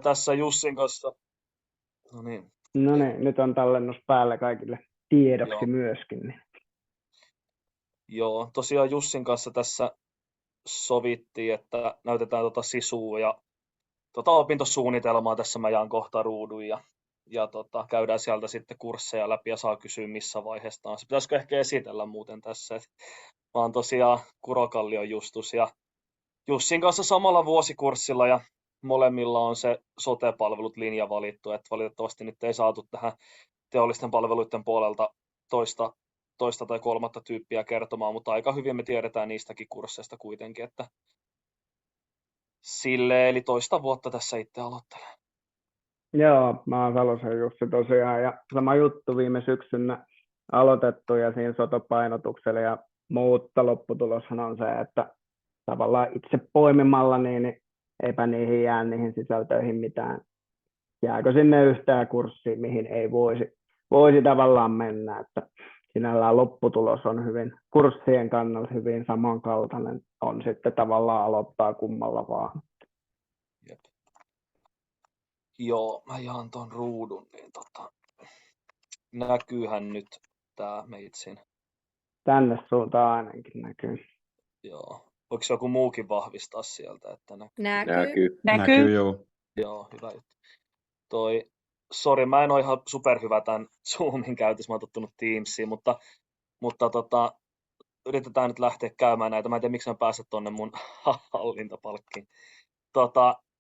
tässä Jussin kanssa. No niin, No niin, nyt on tallennus päällä kaikille tiedoksi joo. myöskin. Niin. Joo, tosiaan Jussin kanssa tässä sovittiin, että näytetään sisua ja opintosuunnitelmaa tässä mä jaan kohta ruudun ja käydään sieltä sitten kursseja läpi ja saa kysyä missä vaiheessa taas. Pitäisikö ehkä esitellä muuten tässä, että mä oon tosiaan Kurokallion Justus ja Jussin kanssa samalla vuosikurssilla ja molemmilla on se sote-palvelut linja valittu, että valitettavasti nyt ei saatu tähän teollisten palveluiden puolelta toista tai kolmatta tyyppiä kertomaan, mutta aika hyvin me tiedetään niistäkin kursseista kuitenkin, että eli toista vuotta tässä itse aloittelen. Joo, mä oon Salosen Jussi tosiaan ja sama juttu viime syksynä aloitettu ja siinä sotopainotuksella ja mutta lopputuloshan on se, että tavallaan itse poimimalla niin eipä niihin sisältöihin mitään. Jääkö sinne yhtään kurssiin, mihin ei voisi tavallaan mennä, että sinällään lopputulos on hyvin kurssien kannalta hyvin samankaltainen, on sitten tavallaan aloittaa kummalla vaan. Jep. Joo, mä jaan ton ruudun, niin näkyyhän nyt tää meitsin. Tänne suuntaan ainakin näkyy. Joo. Voiko joku muukin vahvistaa sieltä, että Näkyy, joo. Joo, hyvä juttu. Sori, mä en ole ihan superhyvä tämän Zoomin käytössä, mä oon tottunut Teamsiin, mutta yritetään nyt lähteä käymään näitä. Mä en tiedä, miksi mä pääsen tonne mun hallintapalkkiin.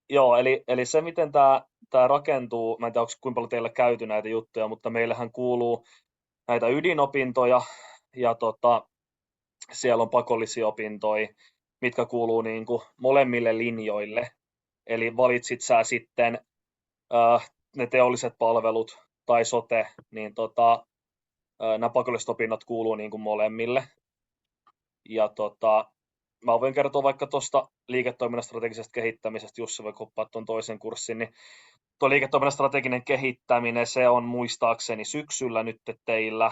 Joo, eli se, miten tämä rakentuu, mä en tiedä, onko kuinka paljon teillä käyty näitä juttuja, mutta meillähän kuuluu näitä ydinopintoja, ja siellä on pakollisia opintoja, mitkä kuuluu niin kuin molemmille linjoille. Eli valitsit sä sitten ne teolliset palvelut tai sote, niin nämä pakolliset opinnot kuuluu niin kuin molemmille. Ja mä voin kertoa vaikka tuosta liiketoiminnan strategisesta kehittämisestä, Jussi voi koppaa tuon toisen kurssin, niin tuo liiketoiminnan strateginen kehittäminen, se on muistaakseni syksyllä nyt teillä,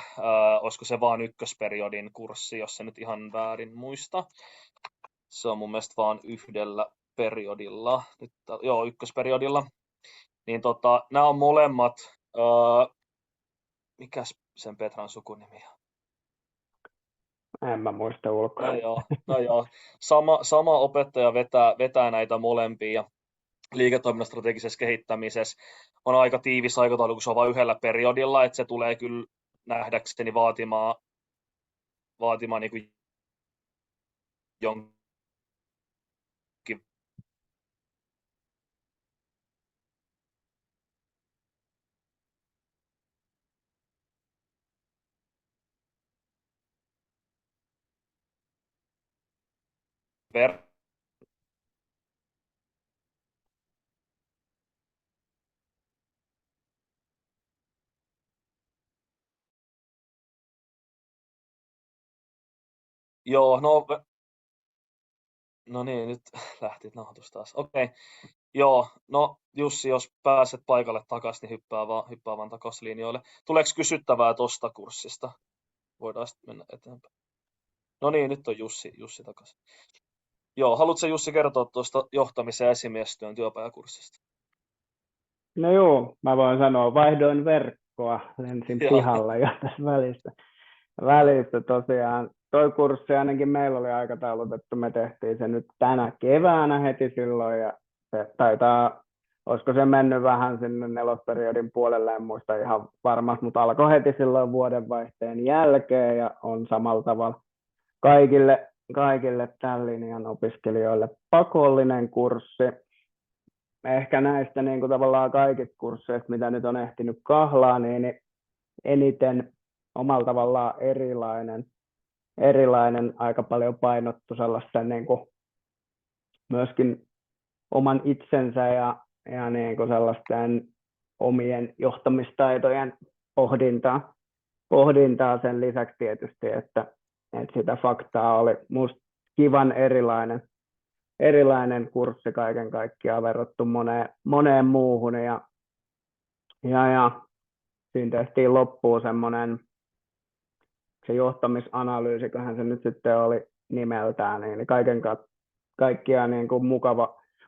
olisiko se vaan ykkösperiodin kurssi, jos se nyt ihan väärin muista. Se on mun mielestä vaan yhdellä periodilla, ykkösperiodilla. Niin nämä on molemmat, mikäs sen Petran sukunimi on? En mä muista ulkoa. No joo. Sama opettaja vetää näitä molempia ja liiketoiminnan strategisessa kehittämisessä on aika tiivis aikataulu, kun se on vain yhdellä periodilla, että se tulee kyllä nähdäkseni vaatimaan niin kuin jonkin verran. Joo, no niin, nyt lähti nauhoitus taas. Okei. Joo, no Jussi, jos pääset paikalle takaisin, niin hyppää vaan takaisin linjoille. Tuleeko kysyttävää tuosta kurssista? Voidaan sitten mennä eteenpäin. No niin, nyt on Jussi takaisin. Joo, haluatko Jussi kertoa tuosta johtamisen ja esimiestyön työpajakurssista? No joo, mä voin sanoa, vaihdoin verkkoa, lensin pihalla jo tässä välissä tosiaan. Toi kurssi ainakin meillä oli aikataulutettu, me tehtiin se nyt tänä keväänä heti silloin ja se taitaa, olisiko se mennyt vähän sinne nelosperiodin puolelle, en muista ihan varmasti, mutta alkoi heti silloin vuodenvaihteen jälkeen ja on samalla tavalla kaikille tämän linjan opiskelijoille pakollinen kurssi. Ehkä näistä niin kuin tavallaan kaikista kursseista, mitä nyt on ehtinyt kahlaa, niin eniten omalla tavallaan erilainen aika paljon painottu sellaista niin kuin myöskin oman itsensä ja niin kuin sellaisten omien johtamistaitojen pohdintaa sen lisäksi tietysti, että sitä faktaa oli musta kivan erilainen kurssi kaiken kaikkiaan verrattu moneen muuhun ja siinä tehtiin loppuun semmoinen se johtamisanalyysi, köhän se nyt sitten oli nimeltään, niin kaiken kaikkiaan niin kuin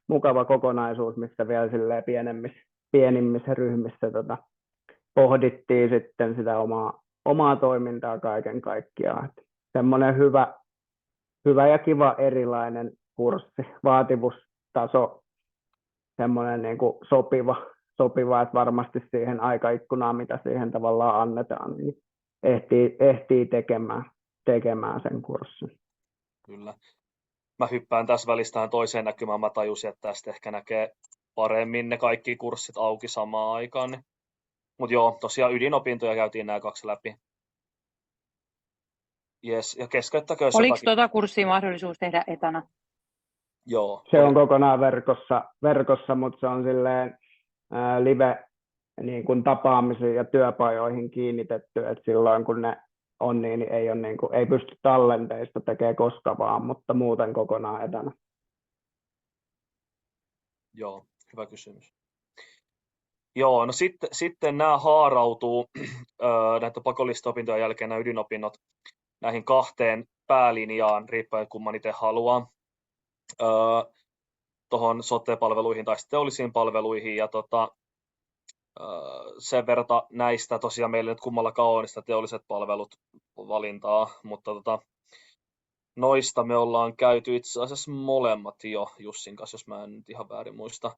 mukava kokonaisuus, missä vielä silleen pienimmissä ryhmissä pohdittiin sitten sitä omaa toimintaa kaiken kaikkiaan. Semmoinen hyvä ja kiva erilainen kurssi, vaativuustaso, semmoinen niin kuin sopiva, että varmasti siihen aikaikkunaan, mitä siihen tavallaan annetaan, niin ehtii tekemään sen kurssin. Kyllä. Mä hyppään tässä välistään toiseen näkymään. Mä tajusin, että tästä ehkä näkee paremmin ne kaikki kurssit auki samaan aikaan. Niin. Mutta joo, tosiaan ydinopintoja käytiin nämä 2 läpi. Jes, ja keskeyttäköön Oliko kurssia mahdollisuus tehdä etänä? Joo. Se on kokonaan verkossa, mutta se on silleen live niin kuin tapaamisiin ja työpajoihin kiinnitetty, että silloin kun ne on niin ei pysty tallenteista tekemään koska vaan, mutta muuten kokonaan etänä. Joo, hyvä kysymys. Joo, no sitten nämä haarautuu näitä pakollisten opintojen jälkeen nämä ydinopinnot näihin 2 päälinjaan, riippuen kumman itse haluaa, tuohon sote-palveluihin tai teollisiin palveluihin, ja sen verta näistä tosiaan meillä nyt kummallakaan on sitä teolliset palvelut valintaa, mutta noista me ollaan käyty itse asiassa molemmat jo Jussin kanssa, jos mä en nyt ihan väärin muista.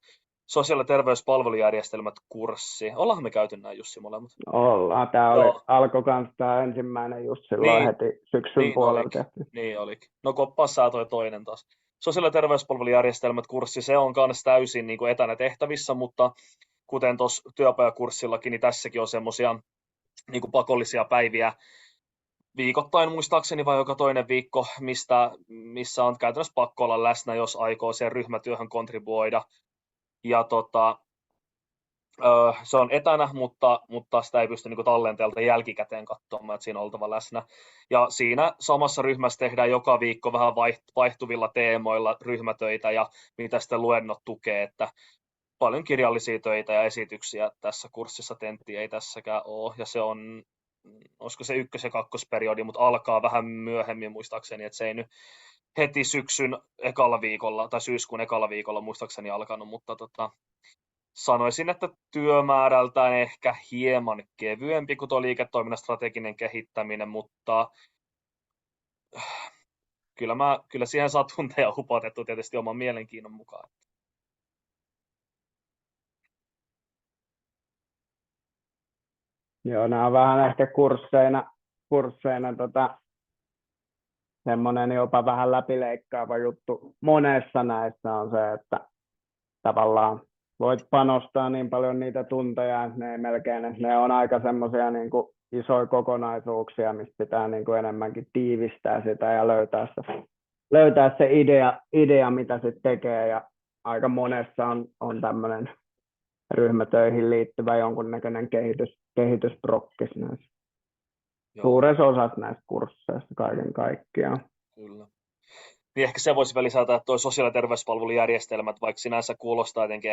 Sosiaali- ja terveyspalvelujärjestelmät kurssi. Ollaanhan me käyty nämä Jussi molemmat? Ollaan. Tämä alkoi kanssa tämä ensimmäinen just silloin heti syksyn puolella tehty. Niin olikin. No koppas sä toi toinen taas. Sosiaali- ja terveyspalvelujärjestelmät kurssi, se on myös täysin niin kuin etänä tehtävissä, mutta kuten tuossa työpajakurssillakin, niin tässäkin on semmoisia niin kuin pakollisia päiviä viikoittain muistaakseni vai joka toinen viikko, missä on käytännössä pakko olla läsnä, jos aikoo sen ryhmätyöhön kontribuoida. Ja se on etänä, mutta sitä ei pysty niin kuin tallenteelta jälkikäteen katsomaan, että siinä on oltava läsnä. Ja siinä samassa ryhmässä tehdään joka viikko vähän vaihtuvilla teemoilla ryhmätöitä ja mitä sitten luennot tukee, että paljon kirjallisia töitä ja esityksiä tässä kurssissa, tentti ei tässäkään ole, ja se on, olisiko se 1- ja 2-periodi, mutta alkaa vähän myöhemmin muistaakseni, että se ei nyt heti syksyn ekalla viikolla tai syyskuun ekalla viikolla muistaakseni alkanut, mutta sanoisin, että työmäärältään ehkä hieman kevyempi kuin tuo liiketoiminnan strateginen kehittäminen, mutta kyllä siihen saa tunteja upotettu tietysti oman mielenkiinnon mukaan. Joo, nämä on vähän ehkä kursseina semmoinen jopa vähän läpileikkaava juttu. Monessa näissä on se, että tavallaan voit panostaa niin paljon niitä tunteja, että ne on aika semmoisia niin kuin isoja kokonaisuuksia, mistä pitää niin kuin enemmänkin tiivistää sitä ja löytää se idea mitä se tekee, ja aika monessa on tämmöinen ryhmätöihin liittyvä jonkunnäköinen kehitysprokkis näissä. Suuressa osassa näistä kursseista kaiken kaikkiaan. Kyllä. Niin ehkä se voisi vielä lisätä, että tuo sosiaali- ja terveyspalvelujärjestelmät, vaikka sinänsä kuulostaa jotenkin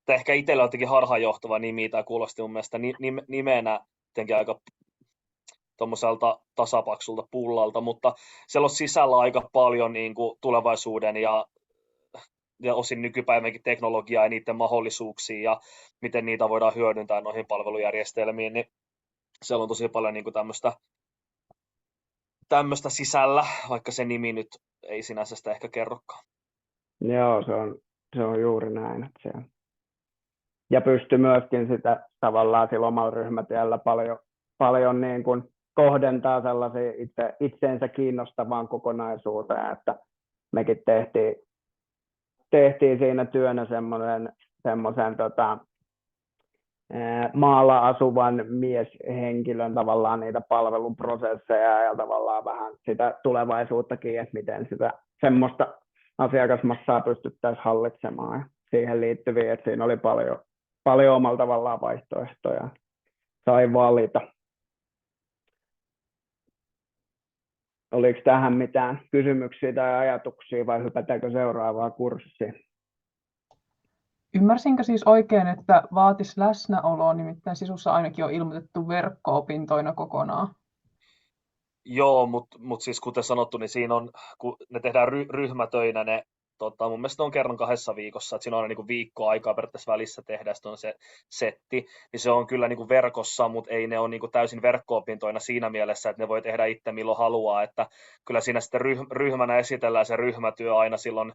ehkä itsellä jotenkin harhaanjohtava nimi, tai kuulosti mun mielestä nimenä jotenkin aika tuommoiselta tasapaksulta pullalta, mutta siellä on sisällä aika paljon niin kuin tulevaisuuden ja osin nykypäivänkin teknologiaa ja niiden mahdollisuuksia ja miten niitä voidaan hyödyntää noihin palvelujärjestelmiin, niin siellä on tosi paljon niin kuin tämmöistä sisällä, vaikka se nimi nyt ei sinänsä sitä ehkä kerrokaan. Joo, se on juuri näin. Ja pystyy myöskin sitä tavallaan sillä omalla ryhmätyöllä paljon niin kuin kohdentaa sellaisia itseensä kiinnostavaan kokonaisuuteen, että mekin tehtiin siinä työnä semmoisen maalla asuvan mieshenkilön tavallaan niitä palveluprosesseja ja tavallaan vähän sitä tulevaisuuttakin, että miten sitä semmoista asiakasmassaa pystyttäisiin hallitsemaan. Ja siihen liittyviä, että siinä oli paljon omalla tavallaan vaihtoehtoja. Sai valita. Oliko tähän mitään kysymyksiä tai ajatuksia vai hypätäänkö seuraavaa kurssia? Ymmärsinkö siis oikein, että vaatisi läsnäoloa, nimittäin sisussa ainakin on ilmoitettu verkko-opintoina kokonaan? Joo, mutta siis kuten sanottu, niin siinä on, kun ne tehdään ryhmätöinä ne mun mielestä on kerran 2 viikossa, että siinä on aina niin viikko aikaa periaatteessa välissä tehdä, on se setti, niin se on kyllä niin verkossa, mutta ei ne ole niin täysin verkko-opintoina siinä mielessä, että ne voi tehdä itse milloin haluaa, että kyllä siinä sitten ryhmänä esitellään se ryhmätyö aina silloin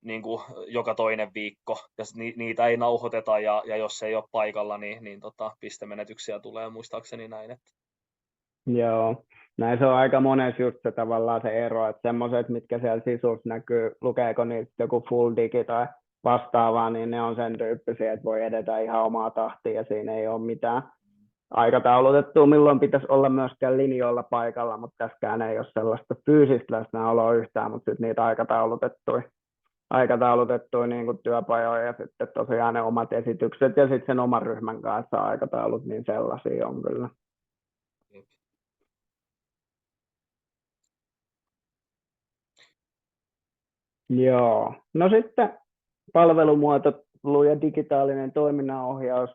niin kuin joka toinen viikko, ja niitä ei nauhoiteta, ja jos ei ole paikalla, niin pistemenetyksiä tulee muistaakseni näin. Että. Joo, näin se on aika monessa just se tavallaan se ero, että semmoiset, mitkä siellä sisussa näkyy, lukeeko niistä joku full digi tai vastaavaa, niin ne on sen tyyppisiä, että voi edetä ihan omaa tahtia, ja siinä ei ole mitään aikataulutettua, milloin pitäisi olla myöskään linjoilla paikalla, mutta tässäkään ei ole sellaista fyysistä läsnäoloa yhtään, mutta sitten niitä aikataulutettuja niin kuin työpajoja ja sitten tosiaan ne omat esitykset ja sitten sen oman ryhmän kanssa aikataulut, niin sellaisia on kyllä. Joo, no sitten palvelumuotoilu ja digitaalinen toiminnanohjaus.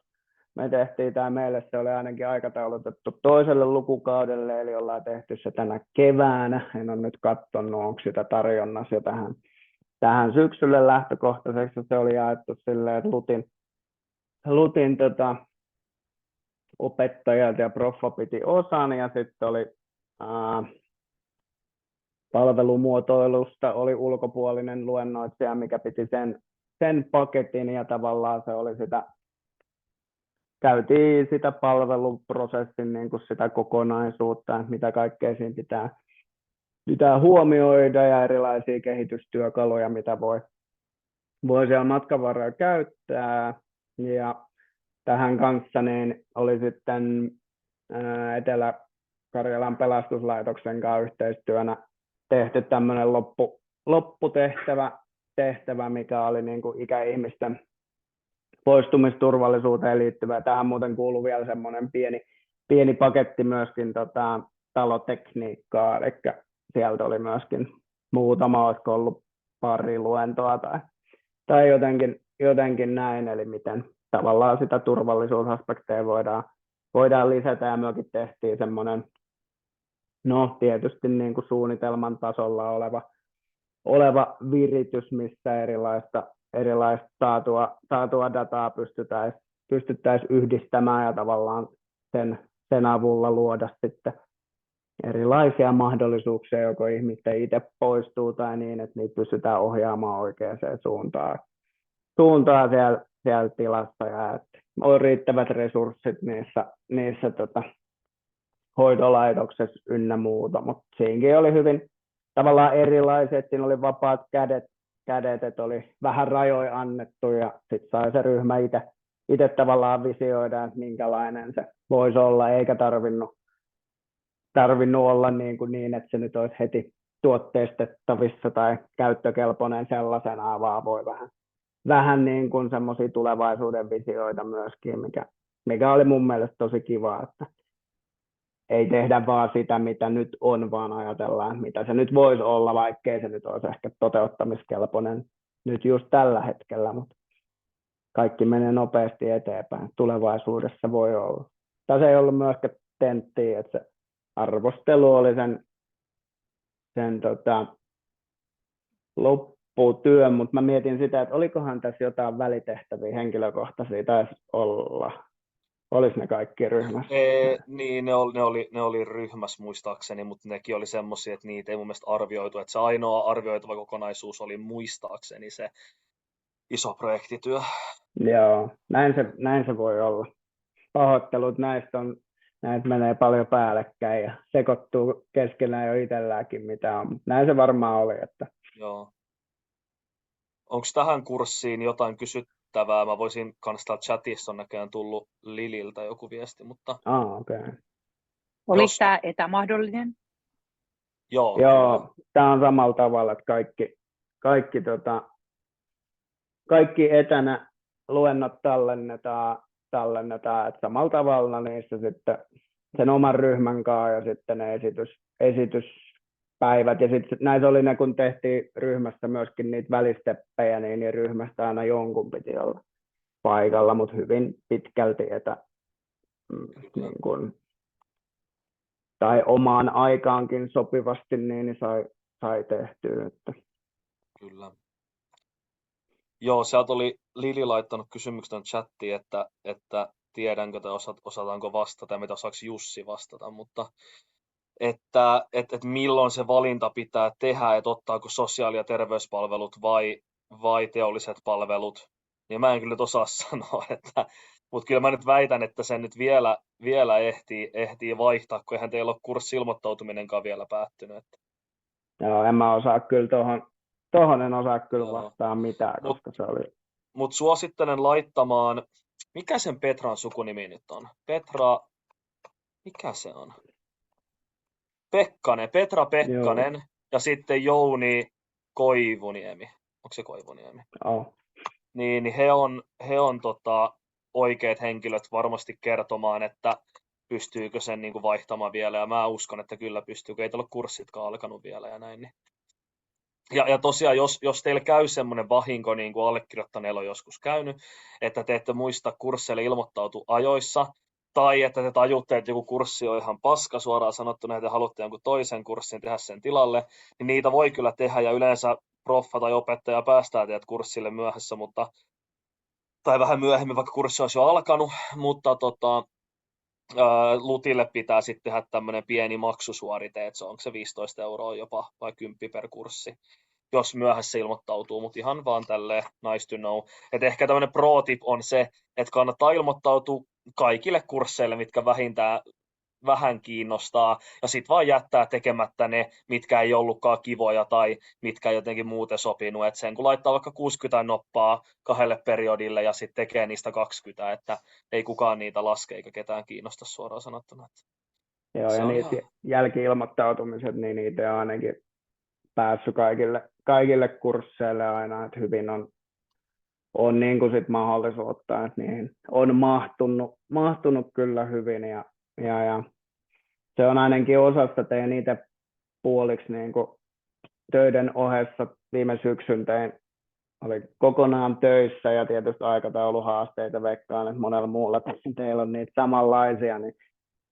Me tehtiin tämä meille, se oli ainakin aikataulutettu toiselle lukukaudelle, eli ollaan tehty se tänä keväänä. En ole nyt katsonut, onko sitä tarjonnassa jo tähän syksylle lähtökohtaisesti. Se oli jaettu silleen, että lutin opettajat ja proffa piti osan, ja sitten oli palvelumuotoilusta oli ulkopuolinen luennoitsija, mikä piti sen paketin, ja tavallaan se oli käytiin sitä palveluprosessin niin kuin sitä kokonaisuutta, mitä kaikkea siinä pitää huomioida, ja erilaisia kehitystyökaluja, mitä voi siellä matkan varrella käyttää. Ja tähän kanssa niin oli sitten Etelä-Karjalan pelastuslaitoksen kanssa yhteistyönä tehty tämmöinen lopputehtävä, mikä oli niin kuin ikäihmisten poistumisturvallisuuteen liittyvä. Tähän muuten kuului vielä semmoinen pieni paketti myöskin talotekniikkaa, eli sieltä oli myöskin muutama, olisiko ollut pari luentoa tai jotenkin näin, eli miten tavallaan sitä turvallisuusaspekteja voidaan lisätä, ja myöskin tehtiin semmoinen, no tietysti niin kuin suunnitelman tasolla oleva viritys, missä erilaista saatua dataa pystyttäisiin yhdistämään ja tavallaan sen avulla luoda sitten erilaisia mahdollisuuksia, joko ihmisten itse poistuu tai niin, että niitä pystytään ohjaamaan oikeaan suuntaan siellä tilassa, ja että on riittävät resurssit niissä hoitolaitoksessa ynnä muuta, mutta siinäkin oli hyvin tavallaan erilaiset, siinä oli vapaat kädet, että oli vähän rajoja annettu, ja sitten sai se ryhmä itse tavallaan visioida, että minkälainen se voisi olla, eikä tarvinnut olla niin, että se nyt olisi heti tuotteistettavissa tai käyttökelpoinen sellaisenaan, vaan voi vähän niin kuin semmoisia tulevaisuuden visioita myöskin, mikä oli mun mielestä tosi kiva, että ei tehdä vaan sitä, mitä nyt on, vaan ajatellaan, mitä se nyt voisi olla, vaikkei se nyt olisi ehkä toteuttamiskelpoinen nyt just tällä hetkellä, mutta kaikki menee nopeasti eteenpäin. Tulevaisuudessa voi olla. Tässä ei ollut myöskään tenttiä, että se arvostelu oli sen lopputyön, mutta mä mietin sitä, että olikohan tässä jotain välitehtäviä henkilökohtaisia taisi olla. Olisi ne kaikki ryhmässä? Niin, ne oli ryhmässä muistaakseni, mutta nekin oli semmoisia, että niitä ei mun mielestä arvioitu. Että se ainoa arvioitava kokonaisuus oli muistaakseni se iso projektityö. Joo, näin se voi olla. Pahoittelut näistä menee paljon päällekkäin ja sekoittuu keskenään jo itselläänkin, mitä on. Näin se varmaan oli. Että. Joo. Onko tähän kurssiin jotain kysyttävää? Mä voisin kanssa chatissa on näköjään tullut Lililtä joku viesti, mutta. Okay. Oliko tämä etämahdollinen? Joo, tämä on samalla tavalla, että kaikki etänä luennot tallennetaan, että samalla tavalla niissä sitten sen oman ryhmän kanssa ja sitten ne esityspäivät. Ja sitten näissä oli ne, kun tehtiin ryhmässä myöskin niitä välisteppejä, niin ryhmästä aina jonkun piti olla paikalla, mutta hyvin pitkälti niin kun, tai omaan aikaankin sopivasti niin sai tehtyä. Että. Kyllä. Joo, sieltä oli Lili laittanut kysymyksen chattiin, että tiedänkö tai osataanko vastata ja mitä osaako Jussi vastata, mutta että milloin se valinta pitää tehdä, että ottaako sosiaali- ja terveyspalvelut vai teolliset palvelut, niin mä en kyllä nyt osaa sanoa, mutta kyllä mä nyt väitän, että sen nyt vielä ehtii vaihtaa, kun eihän teillä ole kurssi-ilmoittautuminenkaan vielä päättynyt. Joo, en mä osaa kyllä tohon en osaa kyllä Joo. vastaa mitään, Mut- koska se oli... Mutta suosittelen laittamaan, mikä sen Petran sukunimi nyt on? Petra, mikä se on? Pekkanen, Petra Pekkanen ja sitten Jouni Koivuniemi. Onko se Koivuniemi? Oh. Niin he on oikeat henkilöt varmasti kertomaan, että pystyykö sen niin kuin vaihtamaan vielä. Ja mä uskon, että kyllä pystyy, kun ei ole kurssitkaan alkanut vielä ja näin. Niin. Ja tosiaan, jos teillä käy semmoinen vahinko, niin kuin allekirjoittaneella on joskus käynyt, että te ette muista kursseille ilmoittautua ajoissa, tai että te tajutte, että joku kurssi on ihan paska suoraan sanottuna, että haluatte jonkun toisen kurssin tehdä sen tilalle, niin niitä voi kyllä tehdä, ja yleensä proffa tai opettaja päästää teidät kurssille myöhässä, tai vähän myöhemmin, vaikka kurssi olisi jo alkanut, mutta Lutille pitää sitten tehdä tämmöinen pieni maksusuorite, että se onko se 15 € jopa vai 10 per kurssi, jos myöhässä ilmoittautuu, mutta ihan vaan tälleen nice to know. Et ehkä tämmöinen pro tip on se, että kannattaa ilmoittautua kaikille kursseille, mitkä vähintään vähän kiinnostaa, ja sitten vaan jättää tekemättä ne, mitkä ei ollutkaan kivoja tai mitkä ei jotenkin muuten sopinut. Et sen kun laittaa vaikka 60 noppaa 2 periodille ja sitten tekee niistä 20, että ei kukaan niitä laske eikä ketään kiinnosta suoraan sanottuna. Joo, ja niitä jälki-ilmoittautumiset, niin niitä on ainakin päässyt kaikille kursseille aina, että hyvin on niin kuin sit mahdollisuutta, että niihin on mahtunut kyllä hyvin ja se on ainakin osasta tein itse puoliksi niin kuin töiden ohessa viime syksyn oli kokonaan töissä ja tietysti aikatauluhaasteita veikkaan, että monella muulla teillä on niitä samanlaisia, niin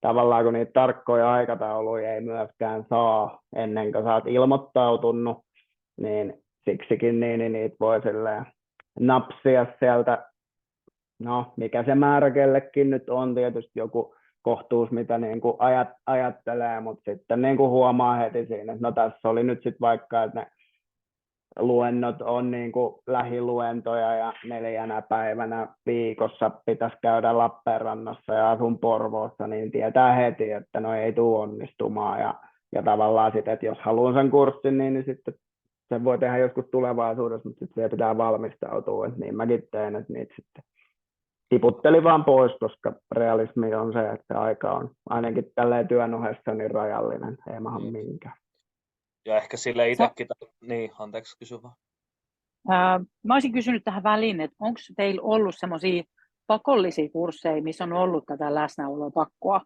tavallaan kun niitä tarkkoja aikatauluja ei myöskään saa ennen kuin sä oot ilmoittautunut, niin siksikin niin niitä voi silleen napsia sieltä, no mikä se määrä kellekin nyt on, tietysti joku kohtuus, mitä niin kuin ajattelee, mutta sitten niin kuin huomaa heti siinä, että no tässä oli nyt sitten vaikka, että ne luennot on niin kuin lähiluentoja ja 4 päivänä viikossa pitäisi käydä Lappeenrannassa ja asun Porvoossa, niin tietää heti, että no ei tule onnistumaan ja tavallaan sitten, että jos haluan sen kurssin, niin sitten sen voi tehdä joskus tulevaisuudessa, mutta sitten vielä pitää valmistautua, että niin mäkin teen, että niitä sitten tiputtelin vaan pois, koska realismi on se, että aika on ainakin tälleen työn ohessa niin rajallinen, ei maha minkään. Ja ehkä sille itsekin, niin anteeksi kysy vaan. Mä olisin kysynyt tähän väliin, että onko teillä ollut semmoisia pakollisia kursseja, missä on ollut tätä läsnäolopakkoa?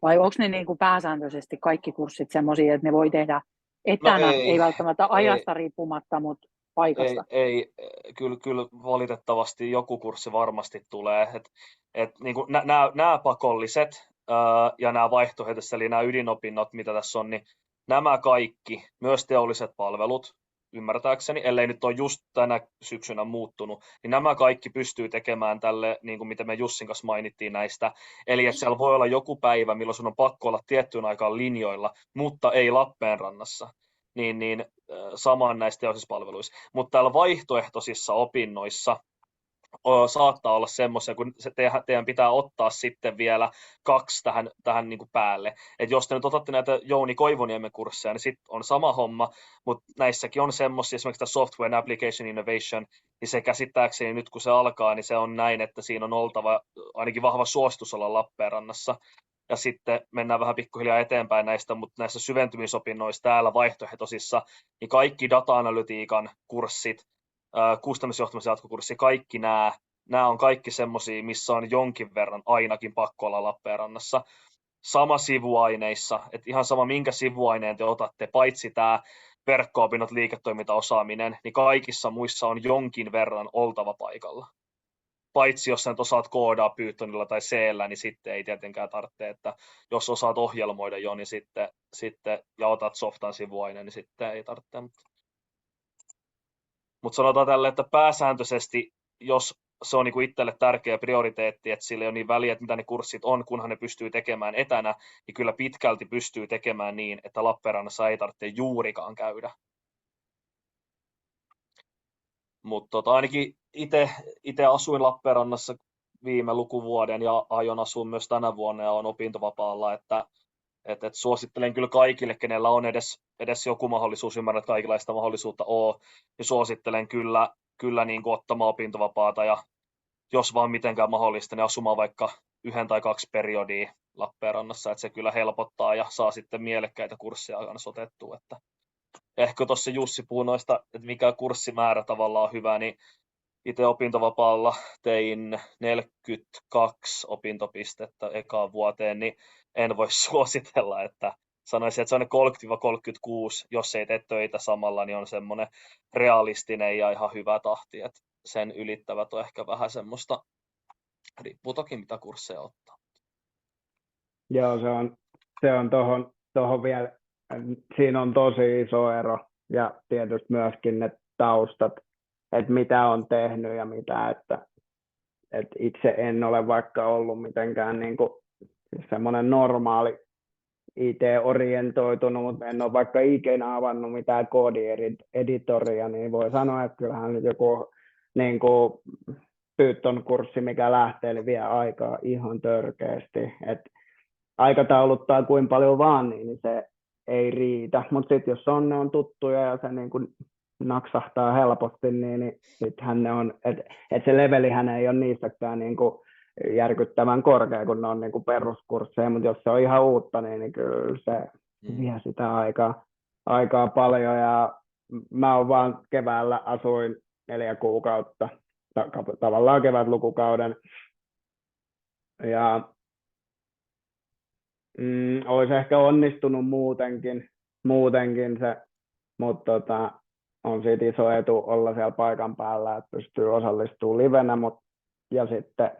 Vai onko ne niin kuin pääsääntöisesti kaikki kurssit semmoisia, että ne voi tehdä etänä, ei välttämättä ajasta riippumatta, mutta paikasta? Ei, kyllä valitettavasti joku kurssi varmasti tulee. Niin kuin nämä pakolliset ja nämä vaihtoehtoiset, eli nämä ydinopinnot, mitä tässä on, niin nämä kaikki, myös teolliset palvelut, ymmärtääkseni, ellei nyt ole just tänä syksynä muuttunut, niin nämä kaikki pystyy tekemään tälle, niin kuin mitä me Jussin kanssa mainittiin näistä. Eli että siellä voi olla joku päivä, milloin sun on pakko olla tiettyyn aikaan linjoilla, mutta ei Lappeenrannassa. Niin samaan näissä teollisissa palveluissa. Mutta täällä vaihtoehtoisissa opinnoissa saattaa olla semmoisia, kun teidän pitää ottaa sitten vielä 2 tähän niin kuin päälle. Et jos te nyt otatte näitä Jouni Koivuniemen kursseja, niin sitten on sama homma, mutta näissäkin on semmoisia, esimerkiksi tämä Software and Application Innovation, niin se käsittääkseni nyt kun se alkaa, niin se on näin, että siinä on oltava ainakin vahva suostus olla Lappeenrannassa. Ja sitten mennään vähän pikkuhiljaa eteenpäin näistä, mutta näissä syventymisopinnoissa täällä vaihtoehtoisissa, niin kaikki data-analytiikan kurssit, kustannusjohtamisen jatkokurssi, kaikki nämä on kaikki semmoisia, missä on jonkin verran ainakin pakko olla Lappeenrannassa. Sama sivuaineissa, että ihan sama minkä sivuaineen te otatte, paitsi tämä verkko-opinnot, liiketoimintaosaaminen, niin kaikissa muissa on jonkin verran oltava paikalla. Paitsi jos sä nyt osaat koodaa Pythonilla tai C:llä, niin sitten ei tietenkään tarvitse, että jos osaat ohjelmoida jo, niin sitten ja otat softan sivuaineen, niin sitten ei tarvitse. Mutta sanotaan tälle, että pääsääntöisesti, jos se on niinku itselle tärkeä prioriteetti, että sillä ei ole niin väliä, että mitä ne kurssit on, kunhan ne pystyy tekemään etänä, niin kyllä pitkälti pystyy tekemään niin, että Lappeenrannassa ei tarvitse juurikaan käydä. Mutta ainakin itse asuin Lappeenrannassa viime lukuvuoden ja aion asua myös tänä vuonna ja on opintovapaalla, että suosittelen kyllä kaikille, kenellä on edes joku mahdollisuus, ymmärrän, että kaikilla ei sitä mahdollisuutta ole, niin suosittelen kyllä niin kuin ottamaan opintovapaata ja jos vaan mitenkään mahdollista, niin asumaan vaikka 1 tai 2 periodia Lappeenrannassa, että se kyllä helpottaa ja saa sitten mielekkäitä kursseja kanssa otettua. Että ehkä tuossa Jussi puhui noista, että mikä kurssimäärä tavallaan on hyvä, niin itse opintovapaalla tein 42 opintopistettä ekaan vuoteen, niin en voi suositella, että sanoisin, että se on 30-36, jos ei tee töitä samalla, niin on semmoinen realistinen ja ihan hyvä tahti, että sen ylittävät on ehkä vähän semmoista, riippuu toki mitä kursseja ottaa. Joo, se on tohon vielä, siinä on tosi iso ero ja tietysti myöskin ne taustat, että mitä on tehnyt ja mitä, että itse en ole vaikka ollut mitenkään niin kuin semmoinen normaali IT-orientoitunut, mutta en ole vaikka ikinä avannut mitään koodieditoria, niin voi sanoa, että kyllähän nyt joku niin kuin Python-kurssi, mikä lähtee, niin vie aikaa ihan törkeästi. Et aikatauluttaa kuin paljon vaan, niin se ei riitä. Mutta sitten jos ne on tuttuja ja se niin kuin naksahtaa helposti, niin sittenhän ne on, että se levelihän ei ole niistäkään niin kuin järkyttävän korkea, kun ne on niin kuin peruskursseja, mutta jos se on ihan uutta, niin kyllä se vie sitä aikaa paljon. Ja mä oon vaan keväällä asuin 4 kuukautta, tavallaan kevätlukukauden. Ja olisi ehkä onnistunut muutenkin se, mutta on siitä iso etu olla siellä paikan päällä, että pystyy osallistumaan livenä, ja sitten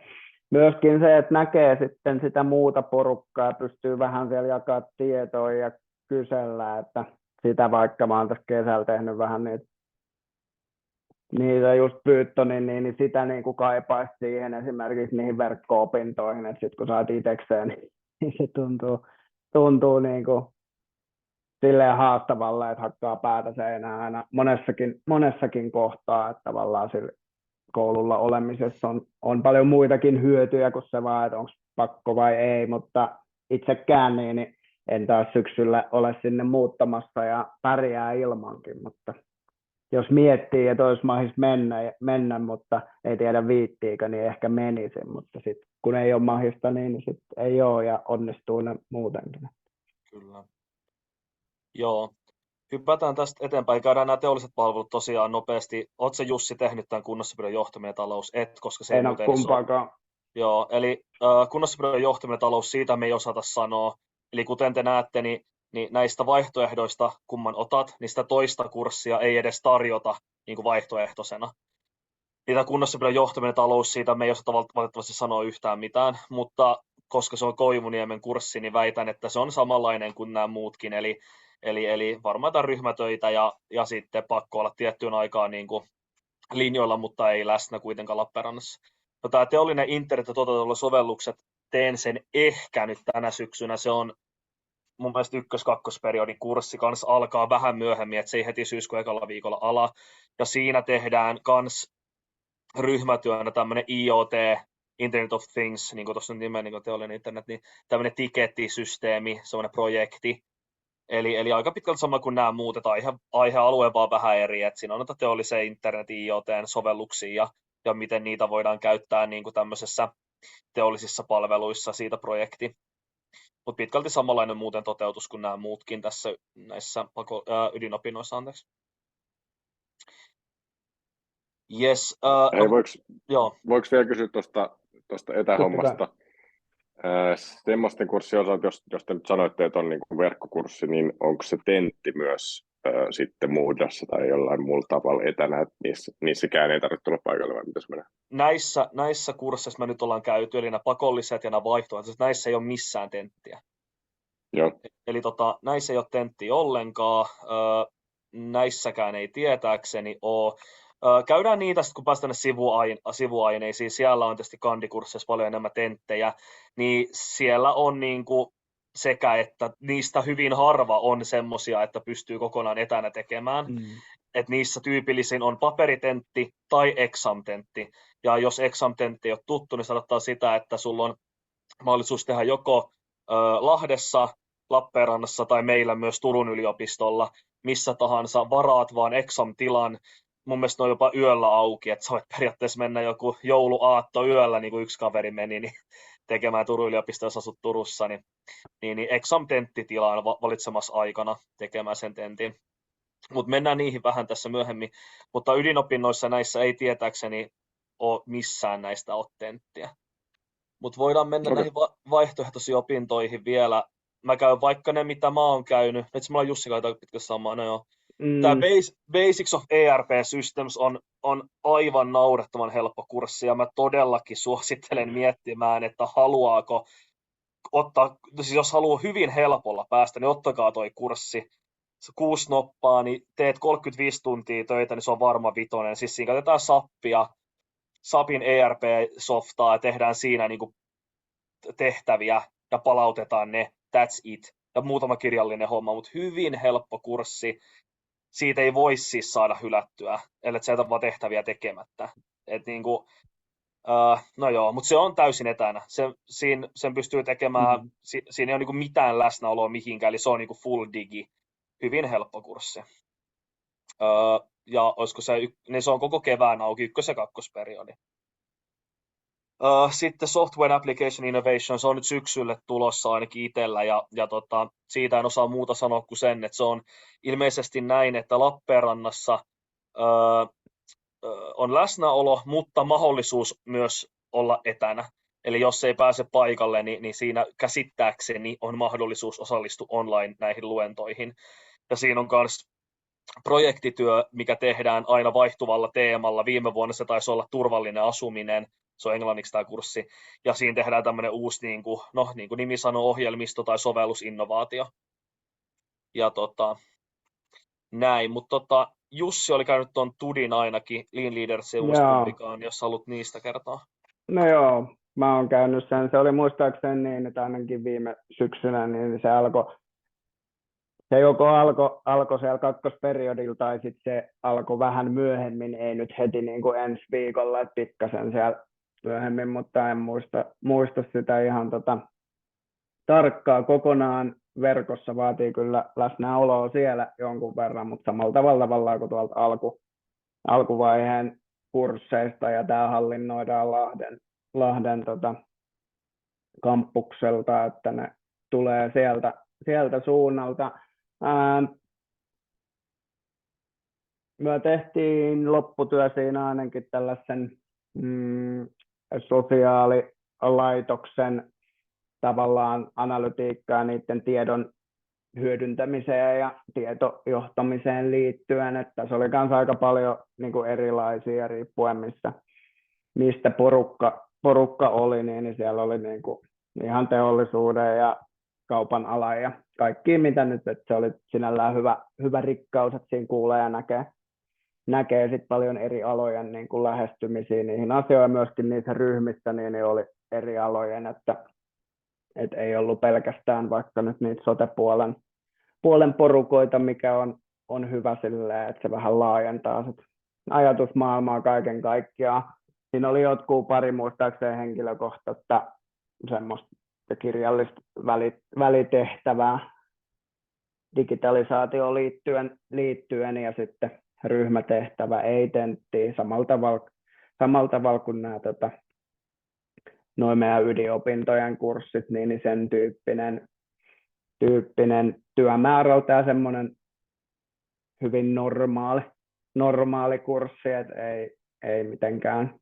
myöskin se, että näkee sitten sitä muuta porukkaa ja pystyy vähän siellä jakaa tietoa ja kysellä, että sitä vaikka mä oon tässä kesällä tehnyt vähän niitä just Pythonin, niin sitä niin kuin kaipaisi siihen esimerkiksi niihin verkko-opintoihin, että sitten kun saat itsekseen, niin se tuntuu niin kuin silleen haastavalle, että hakkaa päätä seinään aina monessakin kohtaa, että tavallaan sillä koululla olemisessa on paljon muitakin hyötyjä kuin se vaan, että onko pakko vai ei, mutta itsekään niin en taas syksyllä ole sinne muuttamassa ja pärjää ilmankin, mutta jos miettii, että olisi mahis mennä, mutta ei tiedä viittiikö, niin ehkä menisin, mutta sitten kun ei ole mahista, niin sitten ei ole ja onnistuu ne muutenkin. Kyllä. Joo. Hypätään tästä eteenpäin. Käydään nämä teolliset palvelut tosiaan nopeasti. Oletko se Jussi tehnyt tämän kunnossapidon johtaminen ja talous? Et, koska se ei ole kumpaakaan. Joo, eli kunnossapidon johtaminen ja talous, siitä me ei osata sanoa. Eli kuten te näette, niin näistä vaihtoehdoista, kumman otat, niin sitä toista kurssia ei edes tarjota niin kuin vaihtoehtoisena. Niitä kunnossapidon johtaminen ja talous, siitä me ei osata valitettavasti sanoa yhtään mitään, mutta koska se on Koivuniemen kurssi, niin väitän, että se on samanlainen kuin nämä muutkin, eli varmaan jotain ryhmätöitä ja sitten pakko olla tiettyyn aikaan niin kuin linjoilla, mutta ei läsnä kuitenkaan Lappeenrannassa. No, tämä teollinen internet ja toteutetulla sovellukset, teen sen ehkä nyt tänä syksynä, se on mun mielestä 1-2-periodin kurssi kanssa alkaa vähän myöhemmin, että se ei heti syyskuun ekalla viikolla ala, ja siinä tehdään kans ryhmätyönä tämmöinen IoT, Internet of Things, niin kuin tuossa on nimen, niin kuin teollinen internet, niin tämmöinen tikettisysteemi, semmoinen projekti. Eli aika pitkälti sama kuin nämä muut, että aihealue vaan vähän eri, että siinä on noita teollisen internetin IoT-sovelluksia ja miten niitä voidaan käyttää niin kuin tämmöisessä teollisissa palveluissa siitä projekti. Mutta pitkälti samanlainen muuten toteutus kuin nämä muutkin tässä näissä ydinopinnoissa, anteeksi. Yes, voiko vielä kysyä tuosta etähommasta? Semmoisten kurssien osalta, jos te nyt sanoitte, että on niin kuin verkkokurssi, niin onko se tentti myös sitten Moodlessa tai jollain muulla tavalla etänä, että niissäkään ei tarvitse tulla paikalle, vai mitäs menee? Näissä kursseissa me nyt ollaan käyty, eli nämä pakolliset ja nämä vaihtoehtoiset, näissä ei ole missään tenttiä. Joo. Eli näissä ei ole tenttiä ollenkaan, näissäkään ei tietääkseni ole. Käydään niitä sitten, kun päästään tänne sivuaineisiin. Siellä on tietysti kandikursseissa paljon enemmän tenttejä, niin siellä on niinku sekä, että niistä hyvin harva on semmoisia, että pystyy kokonaan etänä tekemään. Et niissä tyypillisin on paperitentti tai exam-tentti. Ja jos exam-tentti ei ole tuttu, niin saattaa sitä, että sulla on mahdollisuus tehdä joko Lahdessa, Lappeenrannassa tai meillä myös Turun yliopistolla, missä tahansa, varaat vaan exam-tilan. Mun mielestä ne on jopa yöllä auki, että sä voit periaatteessa mennä joku jouluaatto yöllä, niin kuin yksi kaveri meni, niin tekemään Turun yliopistoa, jos asut Turussa, niin exam-tenttitilaan valitsemassa aikana tekemään sen tentin. Mutta mennään niihin vähän tässä myöhemmin. Mutta ydinopinnoissa näissä ei tietääkseni ole missään näistä ole tenttiä. Mutta voidaan mennä näihin vaihtoehtoisiin opintoihin vielä. Mä käyn vaikka ne, mitä mä oon käynyt. Nyt mulla on Jussi aika pitkä samaa. No joo. Tämä Basics of ERP Systems on aivan naurettoman helppo kurssi, ja mä todellakin suosittelen miettimään, että haluaako ottaa, siis jos haluaa hyvin helpolla päästä, niin ottakaa toi kurssi. 6 noppaa, niin teet 35 tuntia töitä, niin se on varma vitonen. Siis siinä käytetään SAPin ERP-softaa ja tehdään siinä niin kuin tehtäviä ja palautetaan ne, that's it. Ja muutama kirjallinen homma, mutta hyvin helppo kurssi. Siitä ei voi siis saada hylättyä, ellei sieltä vaan tehtäviä tekemättä. Et niin kuin, no joo, mutta se on täysin etänä. Sen pystyy tekemään, siinä ei ole niin kuin mitään läsnäoloa mihinkään, eli se on niin kuin full digi. Hyvin helppo kurssi. Ja olisiko se on koko kevään auki, 1. ja 2. periodi. Sitten Software Application Innovation, se on nyt syksylle tulossa ainakin itsellä, ja siitä en osaa muuta sanoa kuin sen, että se on ilmeisesti näin, että Lappeenrannassa on läsnäolo, mutta mahdollisuus myös olla etänä. Eli jos ei pääse paikalle, niin siinä käsittääkseni on mahdollisuus osallistua online näihin luentoihin. Ja siinä on myös projektityö, mikä tehdään aina vaihtuvalla teemalla. Viime vuonna se taisi olla turvallinen asuminen, se on englanniksi tämä kurssi. Ja siinä tehdään tämmöinen uusi, niin kuin nimi sanoo, ohjelmisto- tai sovellusinnovaatio. Ja näin, mutta Jussi oli käynyt tuon TUDin ainakin, Lean Leaders ja Uuskumpikaan, jos haluat niistä kertoa. No joo, mä oon käynyt sen. Se oli muistaakseni niin, että ainakin viime syksynä niin se joko alkoi siellä kakkosperiodilla tai sitten se alkoi vähän myöhemmin, ei nyt heti niin kuin ensi viikolla, että pikkasen siellä myöhemmin, mutta en muista sitä ihan tarkkaa kokonaan. Verkossa vaatii kyllä läsnäoloa siellä jonkun verran, mutta samalla tavalla kuin tuolta alkuvaiheen kursseista, ja tämä hallinnoidaan Lahden kampukselta, että ne tulee sieltä suunnalta. Me tehtiin lopputyö siinä ainakin tällaisen sosiaalilaitoksen tavallaan analytiikkaa niiden tiedon hyödyntämiseen ja tietojohtamiseen liittyen, että se oli myös aika paljon niin kuin erilaisia riippuen mistä porukka oli, niin siellä oli niin kuin ihan teollisuuden ja kaupan ala ja kaikki mitä nyt, että se oli sinällään hyvä rikkaus, että siinä kuulee ja näkee sit paljon eri alojen niin kuin lähestymisiä niihin asioihin, myöskin niissä ryhmissä niin oli eri alojen, että ei ollut pelkästään vaikka nyt niitä sote-puolen porukoita, mikä on hyvä silleen, että se vähän laajentaa sit ajatusmaailmaa kaiken kaikkiaan. Siinä oli jotkut pari muistaakseen henkilökohtaista semmoista kirjallista välitehtävää digitalisaatioon liittyen ja sitten ryhmätehtävä ei tenttiin samalla tavalla kuin nämä noin meidän ydinopintojen kurssit, niin sen tyyppinen työmäärältä ja semmoinen hyvin normaali kurssi, että ei mitenkään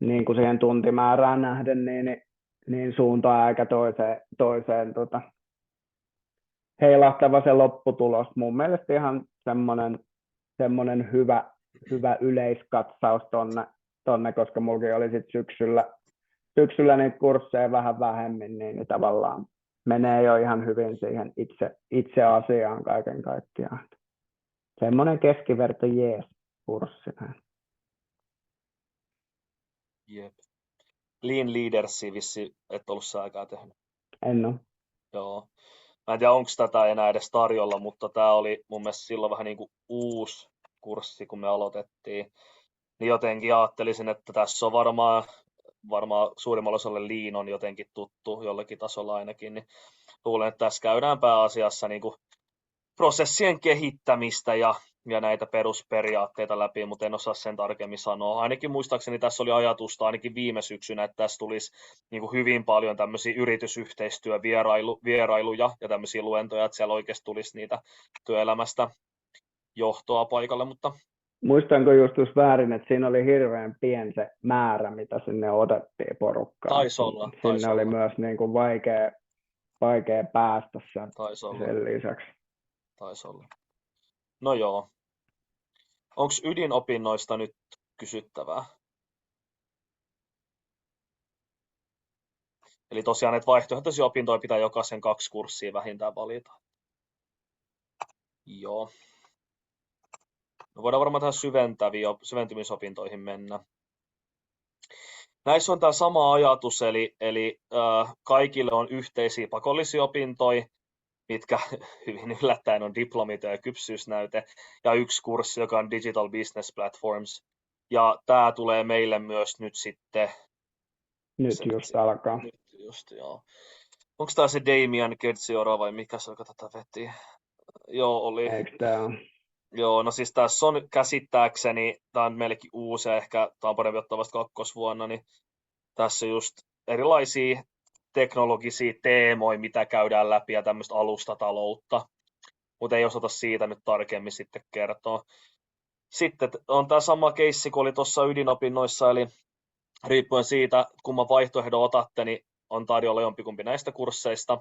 niin kuin siihen tuntimäärään nähden niin suuntaan eikä toiseen heilahtava se lopputulos. Mun mielestä ihan semmoinen hyvä yleiskatsaus tonne, koska mullakin oli sit syksyllä niitä kursseja vähän vähemmin, niin tavallaan menee jo ihan hyvin siihen itse asiaan kaiken kaikkiaan. Semmoinen keskiverto jees. kurssi. Jep. Lean Leadersia vissi et ollut sääkään tehnyt. En ole. Joo. Mä en tiedä, onko tätä enää edes tarjolla, mutta tämä oli mun mielestä silloin vähän niin kuin uusi kurssi, kun me aloitettiin. Niin jotenkin ajattelisin, että tässä on varmaan suurimmalla osalla Lean on jotenkin tuttu jollakin tasolla ainakin. Niin luulen, että tässä käydään pääasiassa niin kuin prosessien kehittämistä ja näitä perusperiaatteita läpi, mutta en osaa sen tarkemmin sanoa. Ainakin muistaakseni tässä oli ajatusta ainakin viime syksynä, että tässä tulisi niin kuin hyvin paljon tämmöisiä yritysyhteistyövierailuja ja tämmöisiä luentoja, että siellä oikeasti tulisi niitä työelämästä johtoa paikalle. Mutta muistanko just väärin, että siinä oli hirveän pieni se määrä, mitä sinne otettiin porukkaan. Taisi olla. Sinne oli myös niin kuin vaikea päästä sen lisäksi. Taisi olla. No joo. Onko ydinopinnoista nyt kysyttävää? Eli tosiaan, että vaihtoehtoisia opintoja pitää jokaisen 2 kurssia vähintään valita. Joo. No voidaan varmaan tähän syventymisopintoihin mennä. Näissä on tämä sama ajatus, eli kaikille on yhteisiä pakollisia opintoja, mitkä hyvin yllättäen on diplomita ja kypsyysnäyte, ja 1 kurssi, joka on Digital Business Platforms. Ja tämä tulee meille myös nyt sitten. Nyt just alkaa. Nyt just, joo. Onko tämä se Damian Kertsiora vai mikä se, joka tätä veti? Joo, oli. Eikö tämä ole? Joo, no siis tässä on käsittääkseni, tämä on meillekin uusi, ehkä tämä on parempi ottaa vasta 2. vuonna, niin tässä just erilaisia teknologisia teemoja, mitä käydään läpi ja tämmöistä alustataloutta, mutta ei osata siitä nyt tarkemmin sitten kertoa. Sitten on tämä sama keissi kuin oli tuossa ydinopinnoissa, eli riippuen siitä, kumman vaihtoehdon otatte, niin on tarjolla jompikumpi näistä kursseista.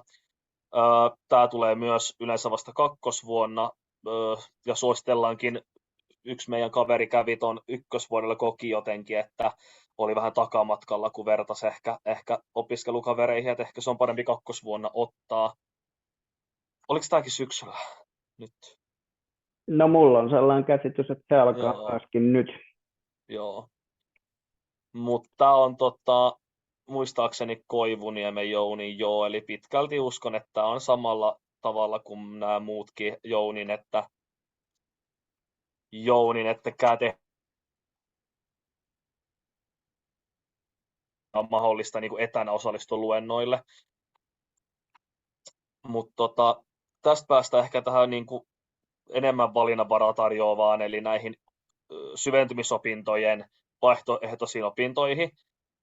Tämä tulee myös yleensä vasta 2. vuonna, ja suositellaankin, yksi meidän kaveri kävi tuon 1. vuodella koki jotenkin, että oli vähän takamatkalla, kun vertasi ehkä opiskelukavereihin, että ehkä se on parempi 2. vuonna ottaa. Oliko tämäkin syksyllä nyt? No mulla on sellainen käsitys, että se alkaa myöskin nyt. Joo. Mutta on muistaakseni Koivuniemen Jounin joo, eli pitkälti uskon, että tämä on samalla tavalla kuin nämä muutkin Jounin, että on mahdollista niin kuin etänä osallistua luennoille. Mutta tästä päästään ehkä tähän niin kuin enemmän valinnanvaraa tarjoavaan, eli näihin syventymisopintojen vaihtoehtoisiin opintoihin.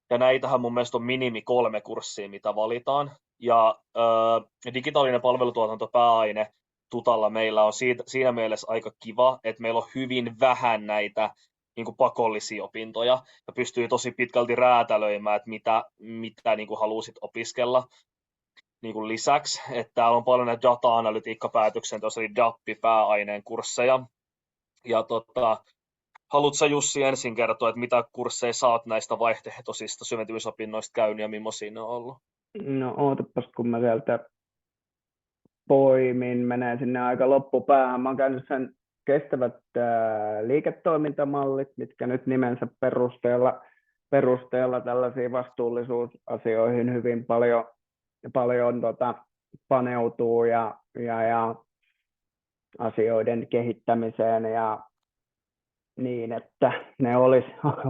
Ja näitähän mun mielestä on minimi 3 kurssia, mitä valitaan. Ja digitaalinen palvelutuotanto pääaine tutalla meillä on siinä mielessä aika kiva, että meillä on hyvin vähän näitä niin kuin pakollisia opintoja ja pystyy tosi pitkälti räätälöimään, että mitä niin kuin haluaisit opiskella niin kuin lisäksi. Että täällä on paljon näitä data-analytiikkapäätöksenteossa, eli DAP-pääaineen kursseja. Ja haluatko Jussi ensin kertoa, että mitä kursseja sä oot näistä vaihtoehtoisista syventymisopinnoista käynyt ja millaisia ne on ollut? No ootapas, kun mä sieltä poimin, menee sinne aika loppupäähän. Mä oon käynyt sen kestävät liiketoimintamallit, mitkä nyt nimensä perusteella tällaisiin vastuullisuusasioihin hyvin paljon paneutuu ja asioiden kehittämiseen ja niin, että ne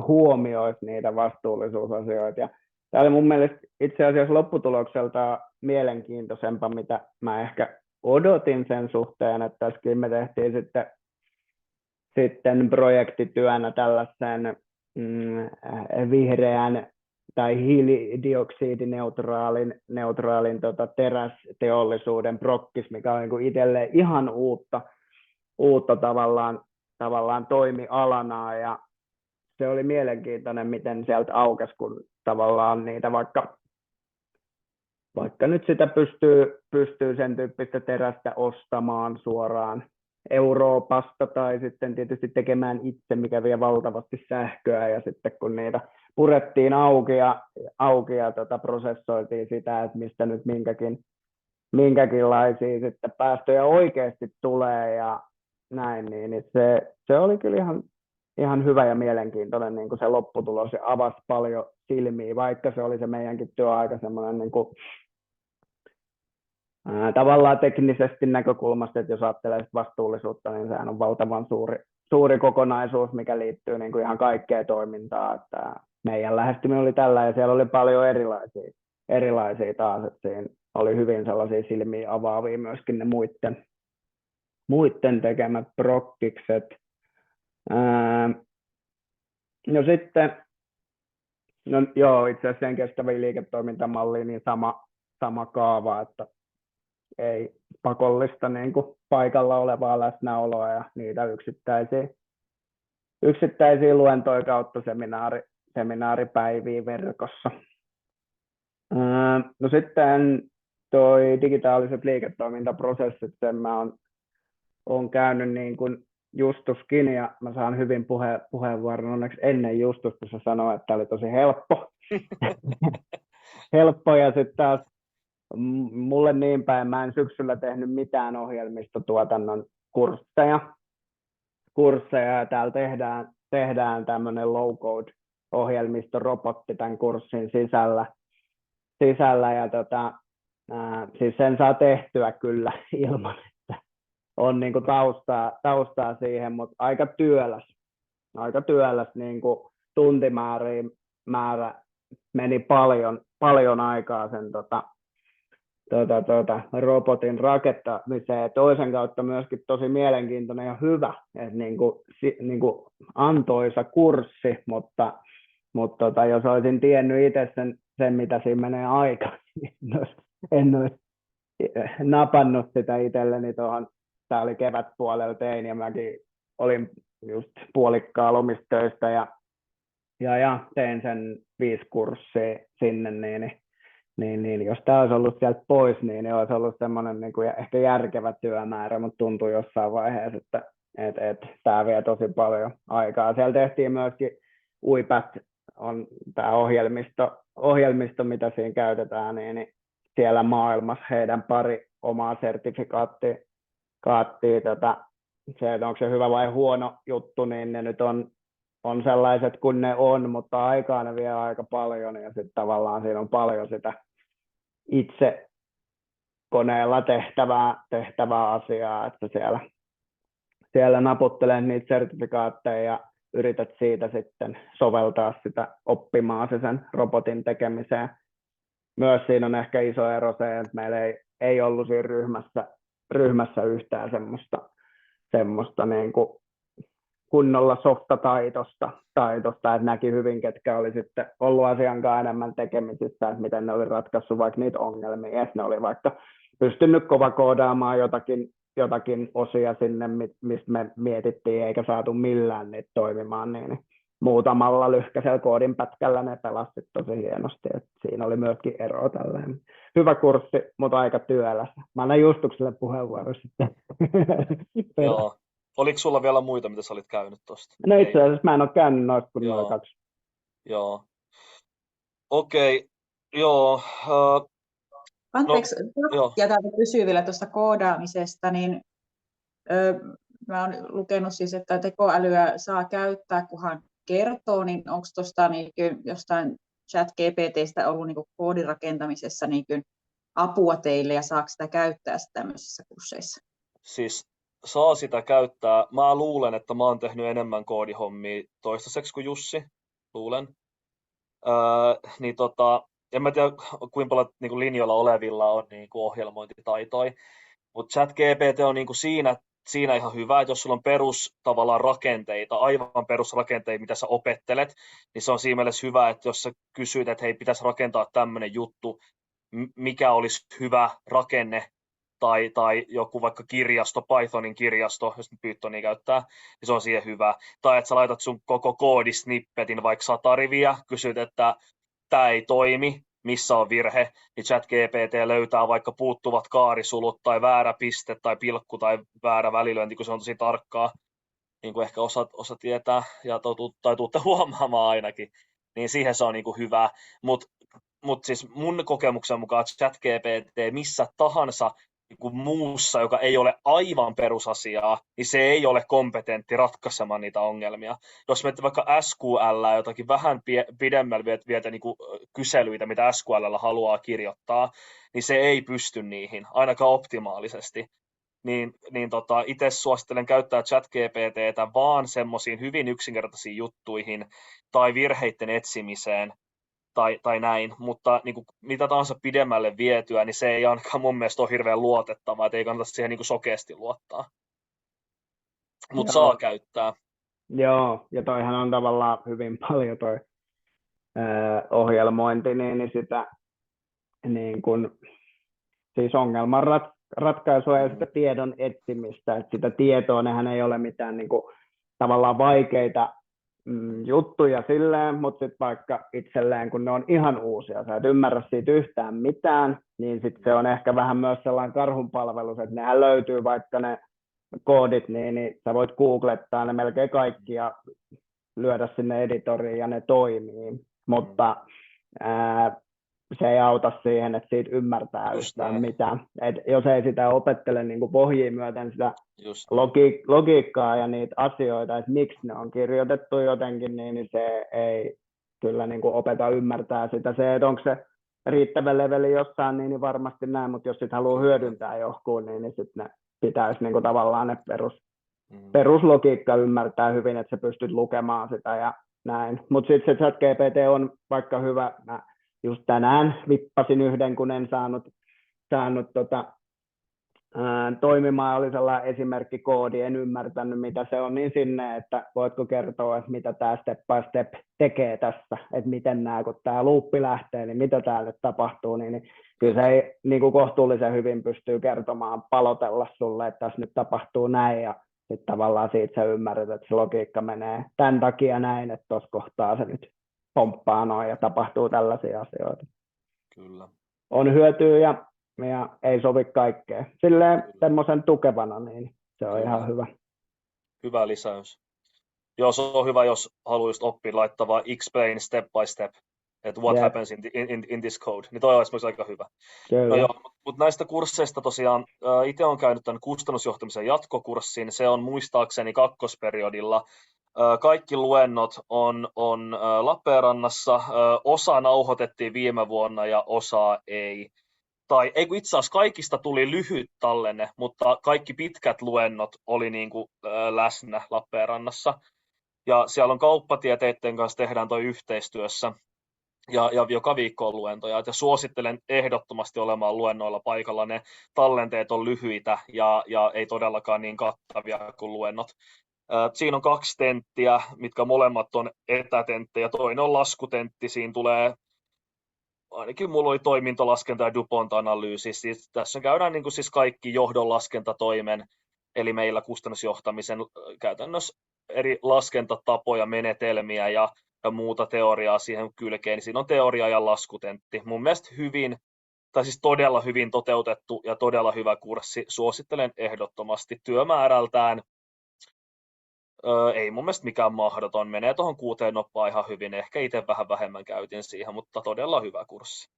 huomioisi niitä vastuullisuusasioita. Ja tämä oli mun mielestä itse asiassa lopputulokselta mielenkiintoisempaa, mitä mä ehkä odotin sen suhteen, että tässäkin me tehtiin sitten projektityönä tällaisen vihreän tai hiilidioksidineutraalin terästeollisuuden prokkis, mikä on niin itselleen ihan uutta tavallaan toimialana, ja se oli mielenkiintoinen, miten sieltä aukesi, kun tavallaan niitä vaikka nyt sitä pystyy sen tyyppistä terästä ostamaan suoraan Euroopasta tai sitten tietysti tekemään itse, mikä vie valtavasti sähköä, ja sitten kun niitä purettiin auki ja prosessoitiin sitä, että mistä nyt minkäkinlaisia sitten päästöjä oikeasti tulee ja näin, niin se oli kyllä ihan hyvä ja mielenkiintoinen niin kuin se lopputulos ja avasi paljon silmiä, vaikka se oli se meidänkin työaika semmoinen niin kuin, tavallaan teknisesti näkökulmasta, että jos ajattelee vastuullisuutta, niin sehän on valtavan suuri kokonaisuus, mikä liittyy niin kuin ihan kaikkeen toimintaan. Että meidän lähestyminen oli tällä ja siellä oli paljon erilaisia taas, että siinä oli hyvin sellaisia silmiä avaavia myöskin ne muiden tekemät prokkikset. No sitten, no joo, itse asiassa sen kestäviä liiketoimintamallia, niin sama kaava, että ei pakollista niin kuin paikalla olevaa läsnäoloa ja niitä yksittäisiä luentoja kautta seminaaripäiviä verkossa. No sitten toi digitaaliset liiketoimintaprosessit, sen mä oon käynyt niin kuin Justuskin ja mä saan hyvin puheenvuoron onneksi ennen Justusta, se sanoi, että tämä oli tosi helppo ja sitten taas mulle niin päin, mä en syksyllä tehnyt mitään ohjelmistotuotannon kursseja ja täällä tehdään tämmöinen low-code-ohjelmistorobotti tämän kurssin sisällä ja siis sen saa tehtyä kyllä ilman, että on niin kuin taustaa siihen, mutta aika työläs niin kuin tuntimäärä meni paljon aikaa sen robotin rakentamiseen. Toisen kautta myöskin tosi mielenkiintoinen ja hyvä, että niin kuin antoisa kurssi, mutta jos olisin tiennyt itse sen mitä siinä menee aika, niin en olisi napannut sitä itselleni tuohon. Tämä oli kevätpuolella tein ja mäkin olin just puolikkaan lomistöistä ja tein sen 5 kurssia sinne, niin jos tämä olisi ollut sieltä pois, niin olisi ollut semmoinen niin kuin ehkä järkevä työmäärä, mutta tuntui jossain vaiheessa, että tämä vie tosi paljon aikaa. Siellä tehtiin myöskin UiPath, on tämä ohjelmisto, mitä siinä käytetään, niin siellä maailmassa heidän pari omaa sertifikaattia, se, että onko se hyvä vai huono juttu, niin ne nyt on sellaiset kuin ne on, mutta aikaa ne vie aika paljon ja sitten tavallaan siinä on paljon sitä itse koneella tehtävää asiaa, että siellä naputtelet niitä sertifikaatteja ja yrität siitä sitten soveltaa sitä oppimaan sen robotin tekemiseen. Myös siinä on ehkä iso ero se, että meillä ei ollut siinä ryhmässä yhtään semmoista niin kuin kunnolla softataitosta, että näki hyvin, ketkä oli sitten ollut asian kanssa enemmän tekemisissä, että miten ne oli ratkaissut vaikka niitä ongelmia, että ne oli vaikka pystynyt koodaamaan jotakin osia sinne, mistä me mietittiin, eikä saatu millään niitä toimimaan, niin muutamalla lyhkäisellä koodinpätkällä ne pelasivat tosi hienosti, että siinä oli myöskin ero tälleen. Hyvä kurssi, mutta aika työläs. Mä annan Justukselle puheenvuoron sitten. Joo. Oliko sulla vielä muita, mitä sä olit käynyt tuosta? No itse asiassa mä en ole käynyt noista kuin noin 2. Joo. Okei. Joo. Anteeksi, ja täältä kysyy vielä tuosta koodaamisesta, niin mä oon lukenut siis, että tekoälyä saa käyttää, kunhan kertoo, niin onko tuosta niin jostain ChatGPT:stä ollut niin koodin rakentamisessa niin apua teille ja saako sitä käyttää tämmöisissä kursseissa? Siis saa sitä käyttää. Mä luulen, että mä oon tehnyt enemmän koodihommia toistaiseksi kuin Jussi. Luulen. En mä tiedä, kuinka paljon niin kuin linjoilla olevilla on niin kuin ohjelmointitaitoja, mutta ChatGPT on niin kuin siinä ihan hyvä, että jos sulla on aivan perusrakenteita, mitä sä opettelet, niin se on siinä mielessä hyvä, että jos sä kysyt, että hei, pitäisi rakentaa tämmöinen juttu, mikä olisi hyvä rakenne, tai joku vaikka kirjasto, Pythonin kirjasto, jos nyt Pythonia käyttää, niin se on siihen hyvä. Tai että sä laitat sun koko koodisnippetin vaikka 100 riviä, kysyt, että tämä ei toimi, missä on virhe, niin ChatGPT löytää vaikka puuttuvat kaarisulut tai väärä piste tai pilkku tai väärä välilyönti, kun se on tosi tarkkaa, niin kuin ehkä osa tietää tai tuutte huomaamaan ainakin, niin siihen se on niin kuin hyvä. Mutta siis mun kokemuksen mukaan ChatGPT missä tahansa kuin muussa, joka ei ole aivan perusasiaa, niin se ei ole kompetentti ratkaisemaan niitä ongelmia. Jos miettii vaikka SQL, jotakin vähän pidemmällä vietä niin kuin kyselyitä, mitä SQL haluaa kirjoittaa, niin se ei pysty niihin, ainakaan optimaalisesti. Niin itse suosittelen käyttää ChatGPT:tä vaan semmoisiin hyvin yksinkertaisiin juttuihin tai virheiden etsimiseen, tai näin, mutta niin kuin, mitä tahansa pidemmälle vietyä, niin se ei ainakaan mun mielestä ole hirveän luotettavaa, että ei kannata siihen niin kuin sokeasti luottaa. Mutta saa käyttää. Joo, ja toihan on tavallaan hyvin paljon toi ohjelmointi, niin sitä niin kun, siis ongelman ratkaisua ja sitä tiedon etsimistä, että sitä tietoa, nehän ei ole mitään niin kuin, tavallaan vaikeita juttuja silleen, mutta sitten vaikka itselleen, kun ne on ihan uusia, sä et ymmärrä siitä yhtään mitään, niin sitten se on ehkä vähän myös sellainen karhunpalvelus, että nehän löytyy vaikka ne koodit, niin sä voit googlettaa ne melkein kaikki ja lyödä sinne editoriin ja ne toimii, mutta se ei auta siihen, että siitä ymmärtää yhtään mitään. Et jos ei sitä opettele niin kuin pohjiin myöten sitä logiikkaa ja niitä asioita, että miksi ne on kirjoitettu jotenkin, niin se ei kyllä niin kuin opeta ymmärtää sitä. Se, että onko se riittävä leveli jossain, niin varmasti näin, mutta jos sitten haluaa hyödyntää johonkin, niin sitten ne pitäisi niin kuin tavallaan ne peruslogiikka ymmärtää hyvin, että sä pystyt lukemaan sitä ja näin. Mutta sitten se ChatGPT on vaikka hyvä. Just tänään vippasin yhden, kun en saanut toimimaan, oli sellainen esimerkkikoodi, en ymmärtänyt mitä se on, niin sinne, että voitko kertoa, että mitä tämä step by step tekee tässä, että miten nämä, kun tämä luuppi lähtee, niin mitä täällä nyt tapahtuu, niin kyllä se ei niin kuin kohtuullisen hyvin pystyy kertomaan, palotella sulle, että tässä nyt tapahtuu näin, ja sitten tavallaan siitä sä ymmärrät, että se logiikka menee tämän takia näin, että tuossa kohtaa se nyt pomppaa noin ja tapahtuu tällaisia asioita. Kyllä. On hyötyä ja ei sovi kaikkea. Silleen semmoisen tukevana, niin se on ihan hyvä. Hyvä lisäys. Joo, se on hyvä, jos haluaisit oppia laittavaa explain step by step, että what happens in this code, niin toi on esimerkiksi aika hyvä. Kyllä. No joo, mutta näistä kursseista tosiaan, itse olen käynyt tämän kustannusjohtamisen jatkokurssin, se on muistaakseni kakkosperiodilla. Kaikki luennot on Lappeenrannassa, osa nauhoitettiin viime vuonna ja osa ei. Tai ei kun itse asiassa kaikista tuli lyhyt tallenne, mutta kaikki pitkät luennot oli niin kuin läsnä Lappeenrannassa. Ja siellä on kauppatieteiden kanssa tehdään toi yhteistyössä ja joka viikko on luentoja. Ja suosittelen ehdottomasti olemaan luennoilla paikalla. Ne tallenteet on lyhyitä ja ei todellakaan niin kattavia kuin luennot. Siinä on 2 tenttiä, mitkä molemmat on etätenttejä. Toinen on laskutentti. Siinä tulee, ainakin mulla oli toimintolaskenta ja DuPont-analyysi. Siis tässä käydään niin kuin siis kaikki johdon laskentatoimen, eli meillä kustannusjohtamisen käytännössä eri laskentatapoja, menetelmiä ja muuta teoriaa siihen kylkeen. Niin siinä on teoria ja laskutentti. Mun mielestä todella hyvin toteutettu ja todella hyvä kurssi. Suosittelen ehdottomasti työmäärältään. Ei mun mielestä mikään mahdoton. Menee tuohon 6 noppaan ihan hyvin. Ehkä itse vähän vähemmän käytin siihen, mutta todella hyvä kurssi.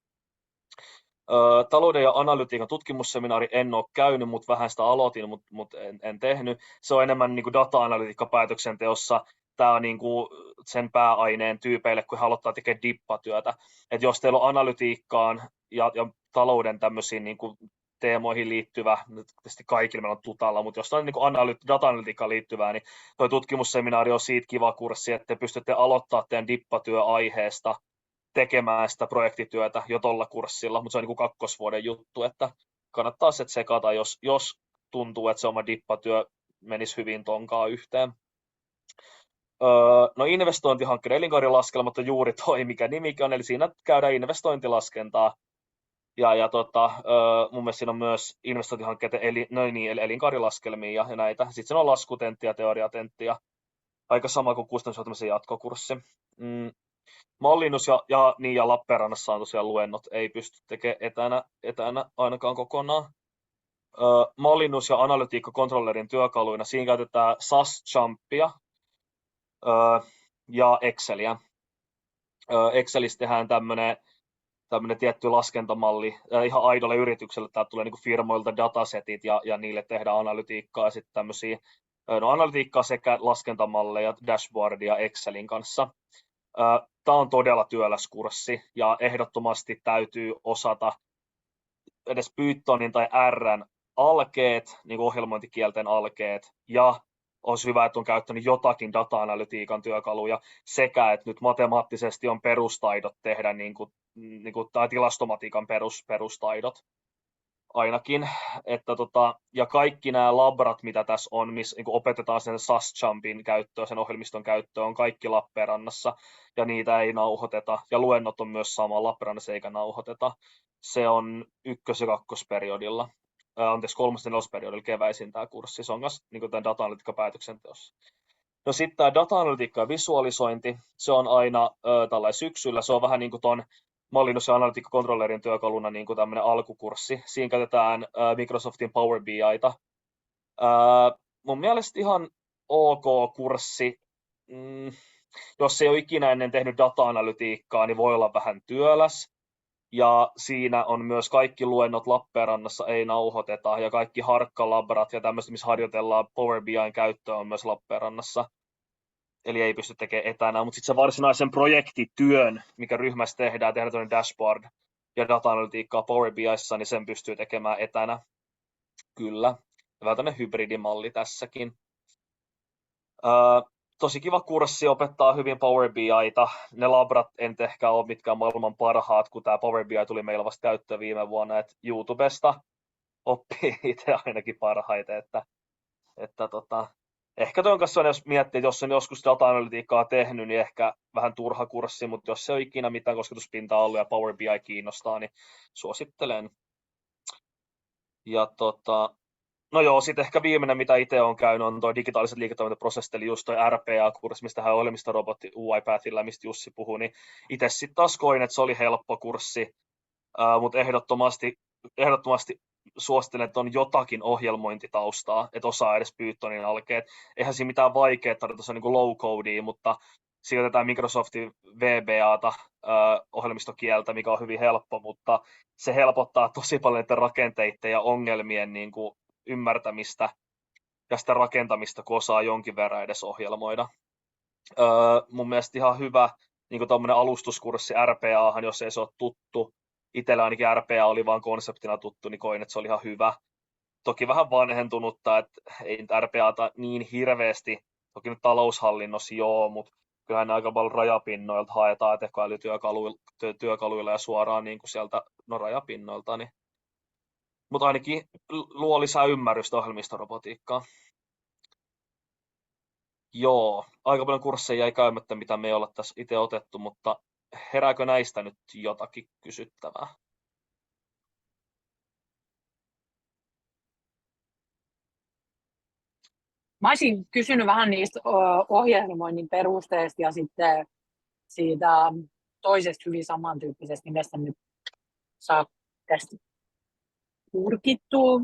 Talouden ja analytiikan tutkimusseminaari en ole käynyt, mutta vähän sitä aloitin, mutta en tehnyt. Se on enemmän niin kuin data-analytiikka päätöksenteossa. Tämä on niin kuin sen pääaineen tyypeille, kun he aloittaa tekemään dippatyötä. Et jos teillä on analytiikkaan ja talouden tämmöisiin niin kuin teemoihin liittyvä, tietysti kaikilla meillä on tutalla, mutta jos on niin kuin data-analytiikkaan liittyvää, niin tuo tutkimusseminaari on siitä kiva kurssi, että te pystytte aloittamaan teidän dippatyöaiheesta tekemään sitä projektityötä jo tuolla kurssilla, mutta se on niin kuin 2. vuoden juttu, että kannattaa se tsekata, jos tuntuu, että se oma dippatyö menisi hyvin tonkaan yhteen. No investointihankkeiden elinkaarilaskelmat on juuri toi, mikä nimikin on, eli siinä käydään investointilaskentaa. Ja mun mielestä siinä on myös investointihankkeiden elinkaarilaskelmia ja näitä. Sitten siinä on laskutentti ja teoriatentti, aika sama kuin kustannusjohtamisen jatkokurssi. Mallinnus ja Lappeenrannassa on tosiaan luennot, ei pysty tekemään etänä ainakaan kokonaan. Mallinnus ja analytiikka kontrollerin työkaluina, siinä käytetään SAS-Jumpia ja Exceliä. Excelissä tehdään tämmöinen tämmöinen tietty laskentamalli, ihan aidolle yritykselle, täältä tulee niin kuin firmoilta datasetit ja niille tehdään analytiikkaa ja sitten tämmöisiä, analytiikkaa sekä laskentamalleja, dashboardia Excelin kanssa. Tämä on todella työläs kurssi ja ehdottomasti täytyy osata edes Pythonin tai R:n alkeet, niin kuin ohjelmointikielten alkeet, ja olisi hyvä, että on käyttänyt jotakin data-analytiikan työkaluja, sekä että nyt matemaattisesti on perustaidot tehdä tai tilastomatiikan perustaidot ainakin. Ja kaikki nämä labrat, mitä tässä on, missä niin opetetaan sen SAS-jumpin käyttöön, sen ohjelmiston käyttöön, on kaikki Lappeenrannassa, ja niitä ei nauhoiteta. Ja luennot on myös sama, Lappeenrannassa eikä nauhoiteta. Se on 1- ja 2-periodilla. 3- ja 4-periodilla keväisin tämä kurssi. Se on myös niin tämän data-analytiikan päätöksenteossa. No sitten tämä data-analytiikka ja visualisointi, se on aina tällainen syksyllä. Se on vähän niin kuin tuon mallinnus- ja analytiikkakontrollerin työkaluna niin kuin tämmöinen alkukurssi. Siinä käytetään Microsoftin Power BI:ta. Mun mielestä ihan ok kurssi. Jos ei ole ikinä ennen tehnyt data-analytiikkaa, niin voi olla vähän työläs. Ja siinä on myös kaikki luennot Lappeenrannassa ei nauhoiteta ja kaikki harkkalabrat ja tämmöistä, missä harjoitellaan Power BI:n käyttöä on myös Lappeenrannassa. Eli ei pysty tekemään etänä, mutta sitten se varsinaisen projektityön, mikä ryhmässä tehdään tuollainen dashboard ja data-analytiikkaa Power BI:ssa, niin sen pystyy tekemään etänä. Kyllä. Ja vähän tämmöinen hybridimalli tässäkin. Tosi kiva kurssi, opettaa hyvin Power BI:ta. Ne labrat en ehkä ole mitkään maailman parhaat, kun tämä Power BI tuli meillä vasta käyttöön viime vuonna, että YouTubesta oppii itse ainakin parhaiten, ehkä tuon kanssa on, jos miettii, että jos on joskus data-analytiikkaa tehnyt, niin ehkä vähän turha kurssi, mutta jos se on ikinä mitään kosketuspintaa ollut ja Power BI kiinnostaa, niin suosittelen. Ja no joo, sitten ehkä viimeinen, mitä itse olen käynyt, on tuo digitaaliset liiketoimintaprosessit, eli just tuo RPA-kurssi, mistä hän ohjelmistorobotti UiPathilla, mistä Jussi puhui, niin itse sitten taas koin, että se oli helppo kurssi, mutta ehdottomasti suosittelen, että on jotakin ohjelmointitaustaa, että osaa edes Pythonin alkeet. Eihän siinä mitään vaikeaa tarvita, se on niin kuin low-codea, mutta sijoitetaan Microsoftin VBAta ohjelmistokieltä, mikä on hyvin helppo, mutta se helpottaa tosi paljon niiden rakenteiden ja ongelmien niin kuin ymmärtämistä ja sitä rakentamista, kun osaa jonkin verran edes ohjelmoida. Mun mielestä ihan hyvä niin tuommoinen alustuskurssi RPAhan, jos ei se ole tuttu. Itsellä ainakin RPA oli vain konseptina tuttu, niin koin, että se oli ihan hyvä. Toki vähän vanhentunutta, että ei nyt RPAta niin hirveästi, toki nyt taloushallinnossa joo, mutta kyllähän ne aika paljon rajapinnoilta haetaan tekoälytyökaluilla ja suoraan niin kuin sieltä rajapinnoilta. Niin. Mutta ainakin luo lisää ymmärrystä ohjelmistorobotiikkaa. Joo, aika paljon kursseja jäi käymättä, mitä me ei olla tässä itse otettu, mutta herääkö näistä nyt jotakin kysyttävää? Mä olisin kysynyt vähän niistä ohjelmoinnin perusteista ja sitten siitä toisesta hyvin samantyyppisestä nimestä nyt saa tästä kurkittua.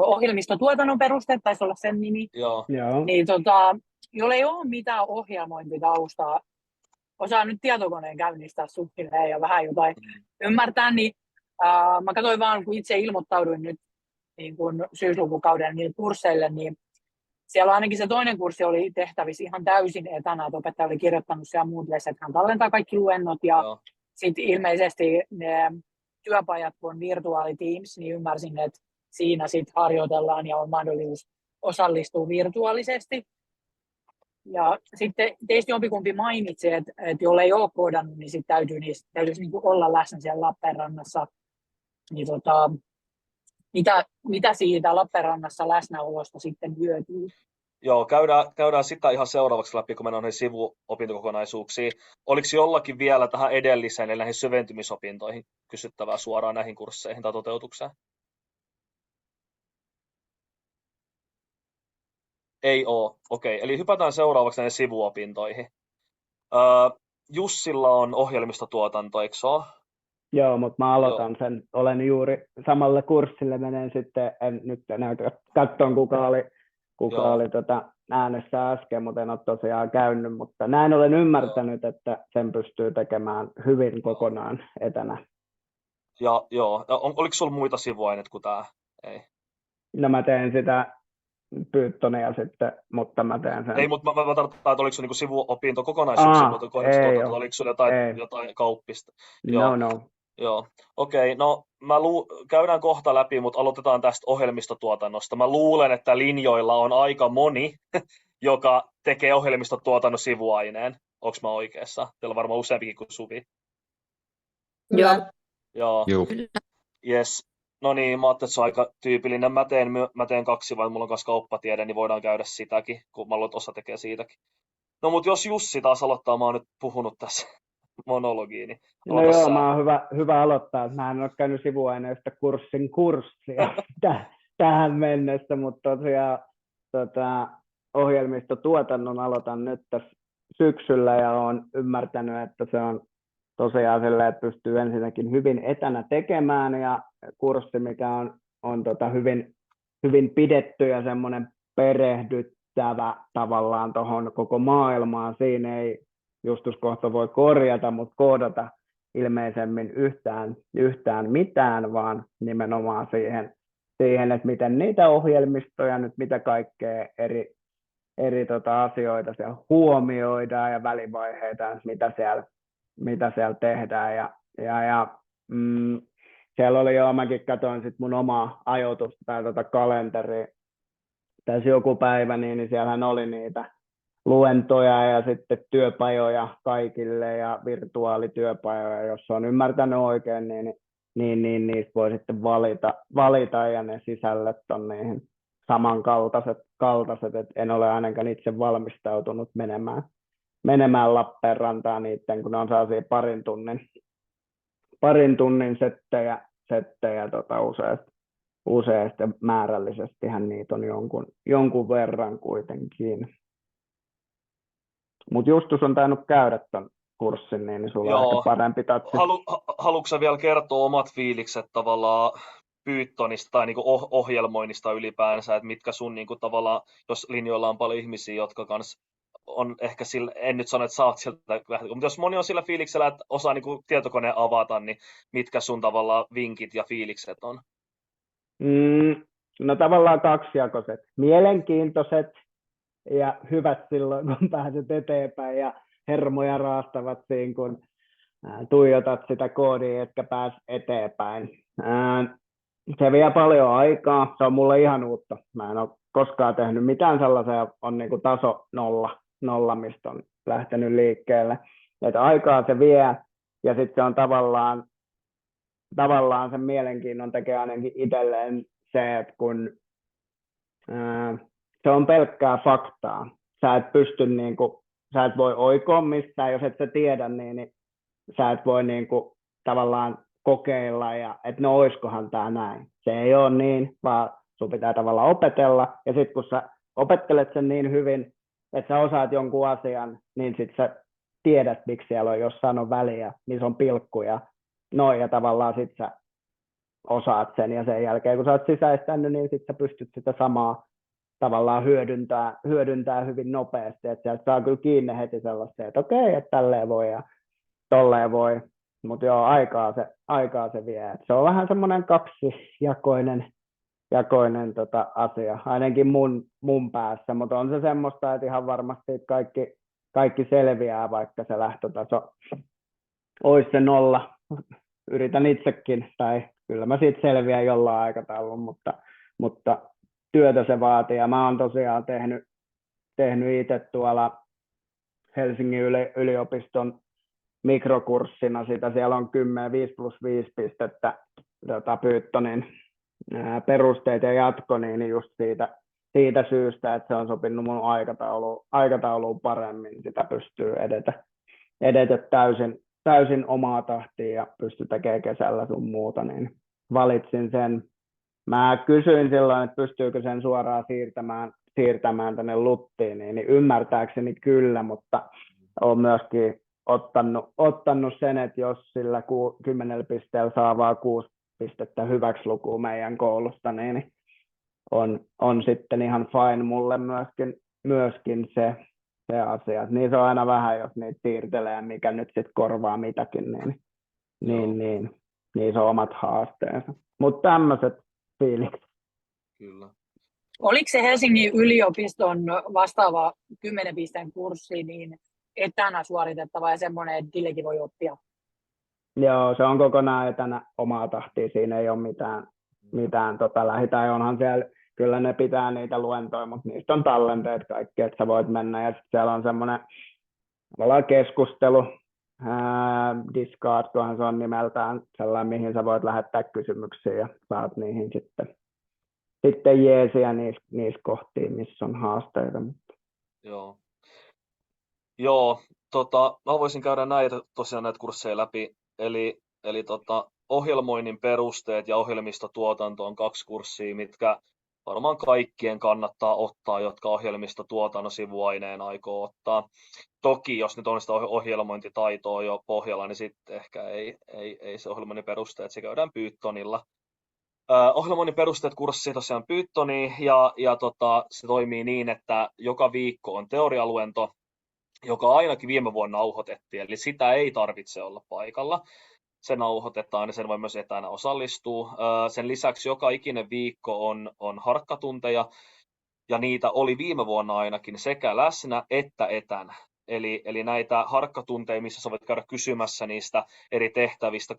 Ohjelmistotuotannon perusteet taisi olla sen nimi. Joo. Niin jolla ei ole mitään ohjelmointitaustaa, osaa nyt tietokoneen käynnistää suhtilleen ja vähän jotain ymmärtää, niin mä katsoin vaan, kun itse ilmoittauduin nyt niin kun syyslukukauden niille kursseille, niin siellä ainakin se toinen kurssi oli tehtävissä ihan täysin etänä, että opettaja oli kirjoittanut siellä Moodlessa, että hän tallentaa kaikki luennot ja sitten ilmeisesti ne työpajat, kun on virtuaali Teams, niin ymmärsin, että siinä sitten harjoitellaan ja on mahdollisuus osallistua virtuaalisesti. Ja sitten teistä jompikumpi mainitsi, että jolle ei ole koodannut, niin sitten täytyisi niin kuin olla läsnä siellä Lappeenrannassa. Niin mitä siitä Lappeenrannassa läsnäolosta sitten hyötyy? Joo, käydään sitä ihan seuraavaksi läpi, kun mennään noihin sivuopintokokonaisuuksiin. Oliko jollakin vielä tähän edelliseen, eli näihin syventymisopintoihin kysyttävää suoraan näihin kursseihin tai toteutukseen? Ei ole. Okei, eli hypätään seuraavaksi näihin sivuopintoihin. Jussilla on ohjelmistotuotanto, eikö se ole? Joo, mutta mä aloitan sen. Olen juuri samalle kurssille, menen sitten, en nyt enää katsoa kuka oli äänessä äsken, mutta en ole tosiaan käynyt, mutta näin olen ymmärtänyt, että sen pystyy tekemään hyvin kokonaan etänä. Ja joo, oliko sulla muita sivuaineita kuin tämä? Ei. No mä teen sitä Pythonia sitten, mutta mä teen sen. Ei, mutta mä tarkoitan, että oliko se niinku sivuopinto, kokonaisuussivuilta, oliko sulla jotain kauppista? No. Joo, okei, no käydään kohta läpi, mutta aloitetaan tästä ohjelmistotuotannosta. Mä luulen, että linjoilla on aika moni, joka tekee ohjelmistotuotannon sivuaineen. Onko mä oikeassa? Teillä on varmaan useampikin kuin Suvi. Joo. Yes. No niin, mä ajattelin, että se on aika tyypillinen. Mä teen 2, vai mulla on kanssa kauppatiede, niin voidaan käydä sitäkin, kun mä luulen, että osa tekee siitäkin. No mut jos Jussi taas aloittaa, mä oon nyt puhunut tässä monologiin. Niin no joo, mä oon hyvä aloittaa. Mä en ole käynyt sivuaineista kurssia tähän mennessä, mutta tosiaan ohjelmistotuotannon aloitan nyt tässä syksyllä ja olen ymmärtänyt, että se on tosiaan silleen, että pystyy ensinnäkin hyvin etänä tekemään ja kurssi, mikä on hyvin pidetty ja semmoinen perehdyttävä tavallaan tuohon koko maailmaan. Siinä ei justuskohta voi korjata, mutta koodata ilmeisemmin yhtään mitään, vaan nimenomaan siihen, että miten niitä ohjelmistoja nyt, mitä kaikkea eri asioita siellä huomioidaan ja välivaiheita, mitä siellä tehdään. Ja siellä oli jo, mäkin katsoin sit mun omaa ajoitusta tai kalenteria tässä joku päivä, niin siellähän oli niitä luentoja ja sitten työpajoja kaikille ja virtuaalityöpajoja, jos on ymmärtänyt oikein, niin niistä voi sitten valita ja ne sisällöt on niihin samankaltaiset, että en ole ainakaan itse valmistautunut menemään Lappeenrantaan niiden, kun ne on sellaisia parin tunnin settejä useasti määrällisestihän niitä on jonkun verran kuitenkin. Mutta Justus on tainnut käydä ton kurssin, niin sulla on ehkä parempi tatsi. Haluatko sä vielä kertoa omat fiilikset tavallaan Pythonista tai niinku ohjelmoinnista ylipäänsä, että mitkä sun niinku tavallaan, jos linjoilla on paljon ihmisiä, jotka kans on ehkä sillä, en nyt sano, että sä oot sieltä, mutta jos moni on sillä fiiliksellä, että osaa niinku tietokoneen avata, niin mitkä sun tavallaan vinkit ja fiilikset on? No tavallaan kaksijakoiset. Mielenkiintoiset ja hyvät silloin, kun pääset eteenpäin ja hermoja raastavat siinä, kun tuijotat sitä koodia, etkä pääs eteenpäin. Se vie paljon aikaa. Se on mulle ihan uutta. Mä en ole koskaan tehnyt mitään sellaisia, on niin kuin taso nolla, mistä on lähtenyt liikkeelle. Että aikaa se vie ja sitten se on tavallaan sen mielenkiinnon tekee ainakin itselleen se, että kun se on pelkkää faktaa. Sä et pysty sä et voi oikoa mistään, jos et sä tiedä, niin sä et voi tavallaan kokeilla ja että no oiskohan tää näin. Se ei ole niin, vaan sun pitää tavallaan opetella ja sitten kun sä opettelet sen niin hyvin, että sä osaat jonkun asian, niin sitten sä tiedät, miksi siellä on jossain on väliä, missä on pilkkuja, ja tavallaan sitten sä osaat sen ja sen jälkeen kun sä oot sisäistänyt, niin sitten sä pystyt sitä samaa tavallaan hyödyntää hyvin nopeasti, että sieltä saa kyllä kiinni heti sellaista, että okei, että tälleen voi ja tolleen voi, mutta joo, aikaa se vie. Et se on vähän semmoinen kaksijakoinen asia, ainakin mun päässä, mutta on se semmoista, että ihan varmasti kaikki selviää, vaikka se lähtötaso olisi se 0. Yritän itsekin, tai kyllä mä siitä selviän jollain aikataululla, mutta työtä se vaatii, ja mä oon tosiaan tehnyt itse tuolla Helsingin yliopiston mikrokurssina sitä, siellä on 5+5 pistettä Pythonin perusteet ja jatko, niin just siitä syystä, että se on sopinut mun aikatauluun paremmin, sitä pystyy edetä täysin omaa tahtiin ja pystyy tekemään kesällä sun muuta, niin valitsin sen. Mä kysyin silloin, että pystyykö sen suoraan siirtämään tänne LUTtiin, niin ymmärtääkseni kyllä, mutta olen myöskin ottanut sen, että jos sillä 10 pisteellä saa vaan 6 pistettä hyväksi lukua meidän koulusta, niin on sitten ihan fine mulle myöskin se asia. Niin se on aina vähän, jos niitä siirtelee, mikä nyt sitten korvaa mitäkin, niin niissä on omat haasteensa. Mutta tämmöiset fiilikset. Kyllä. Oliko se Helsingin yliopiston vastaava 10 pisteen kurssi niin etänä suoritettava ja semmoinen, että sillekin voi oppia? Joo, se on kokonaan etänä omaa tahtia. Siinä ei ole mitään lähitä. Onhan siellä, kyllä ne pitää niitä luentoja, mutta niistä on tallenteet kaikki, että sä voit mennä. Ja sitten siellä on semmoinen keskustelu, Discord, kunhan se on nimeltään sellainen, mihin sä voit lähettää kysymyksiä ja saat niihin sitten jeesiä niissä kohtiin, missä on haasteita. Joo, mä voisin käydä näitä kursseja läpi, eli ohjelmoinnin perusteet ja ohjelmistotuotanto on 2 kurssia, mitkä varmaan kaikkien kannattaa ottaa, jotka ohjelmistotuotannon sivuaineen aikoo ottaa. Toki, jos nyt on sitä ohjelmointitaitoa jo pohjalla, niin sitten ehkä ei se ohjelmoinnin perusteet, se käydään Pythonilla. Ohjelmoinnin perusteet kurssi tosiaan Pythoniin, ja se toimii niin, että joka viikko on teorialuento, joka ainakin viime vuonna nauhoitettiin, eli sitä ei tarvitse olla paikalla. Se nauhoitetaan ja sen voi myös etänä osallistua. Sen lisäksi joka ikinen viikko on harkkatunteja, ja niitä oli viime vuonna ainakin sekä läsnä että etänä. Eli näitä harkkatunteja, missä sä voit käydä kysymässä niistä eri tehtävistä,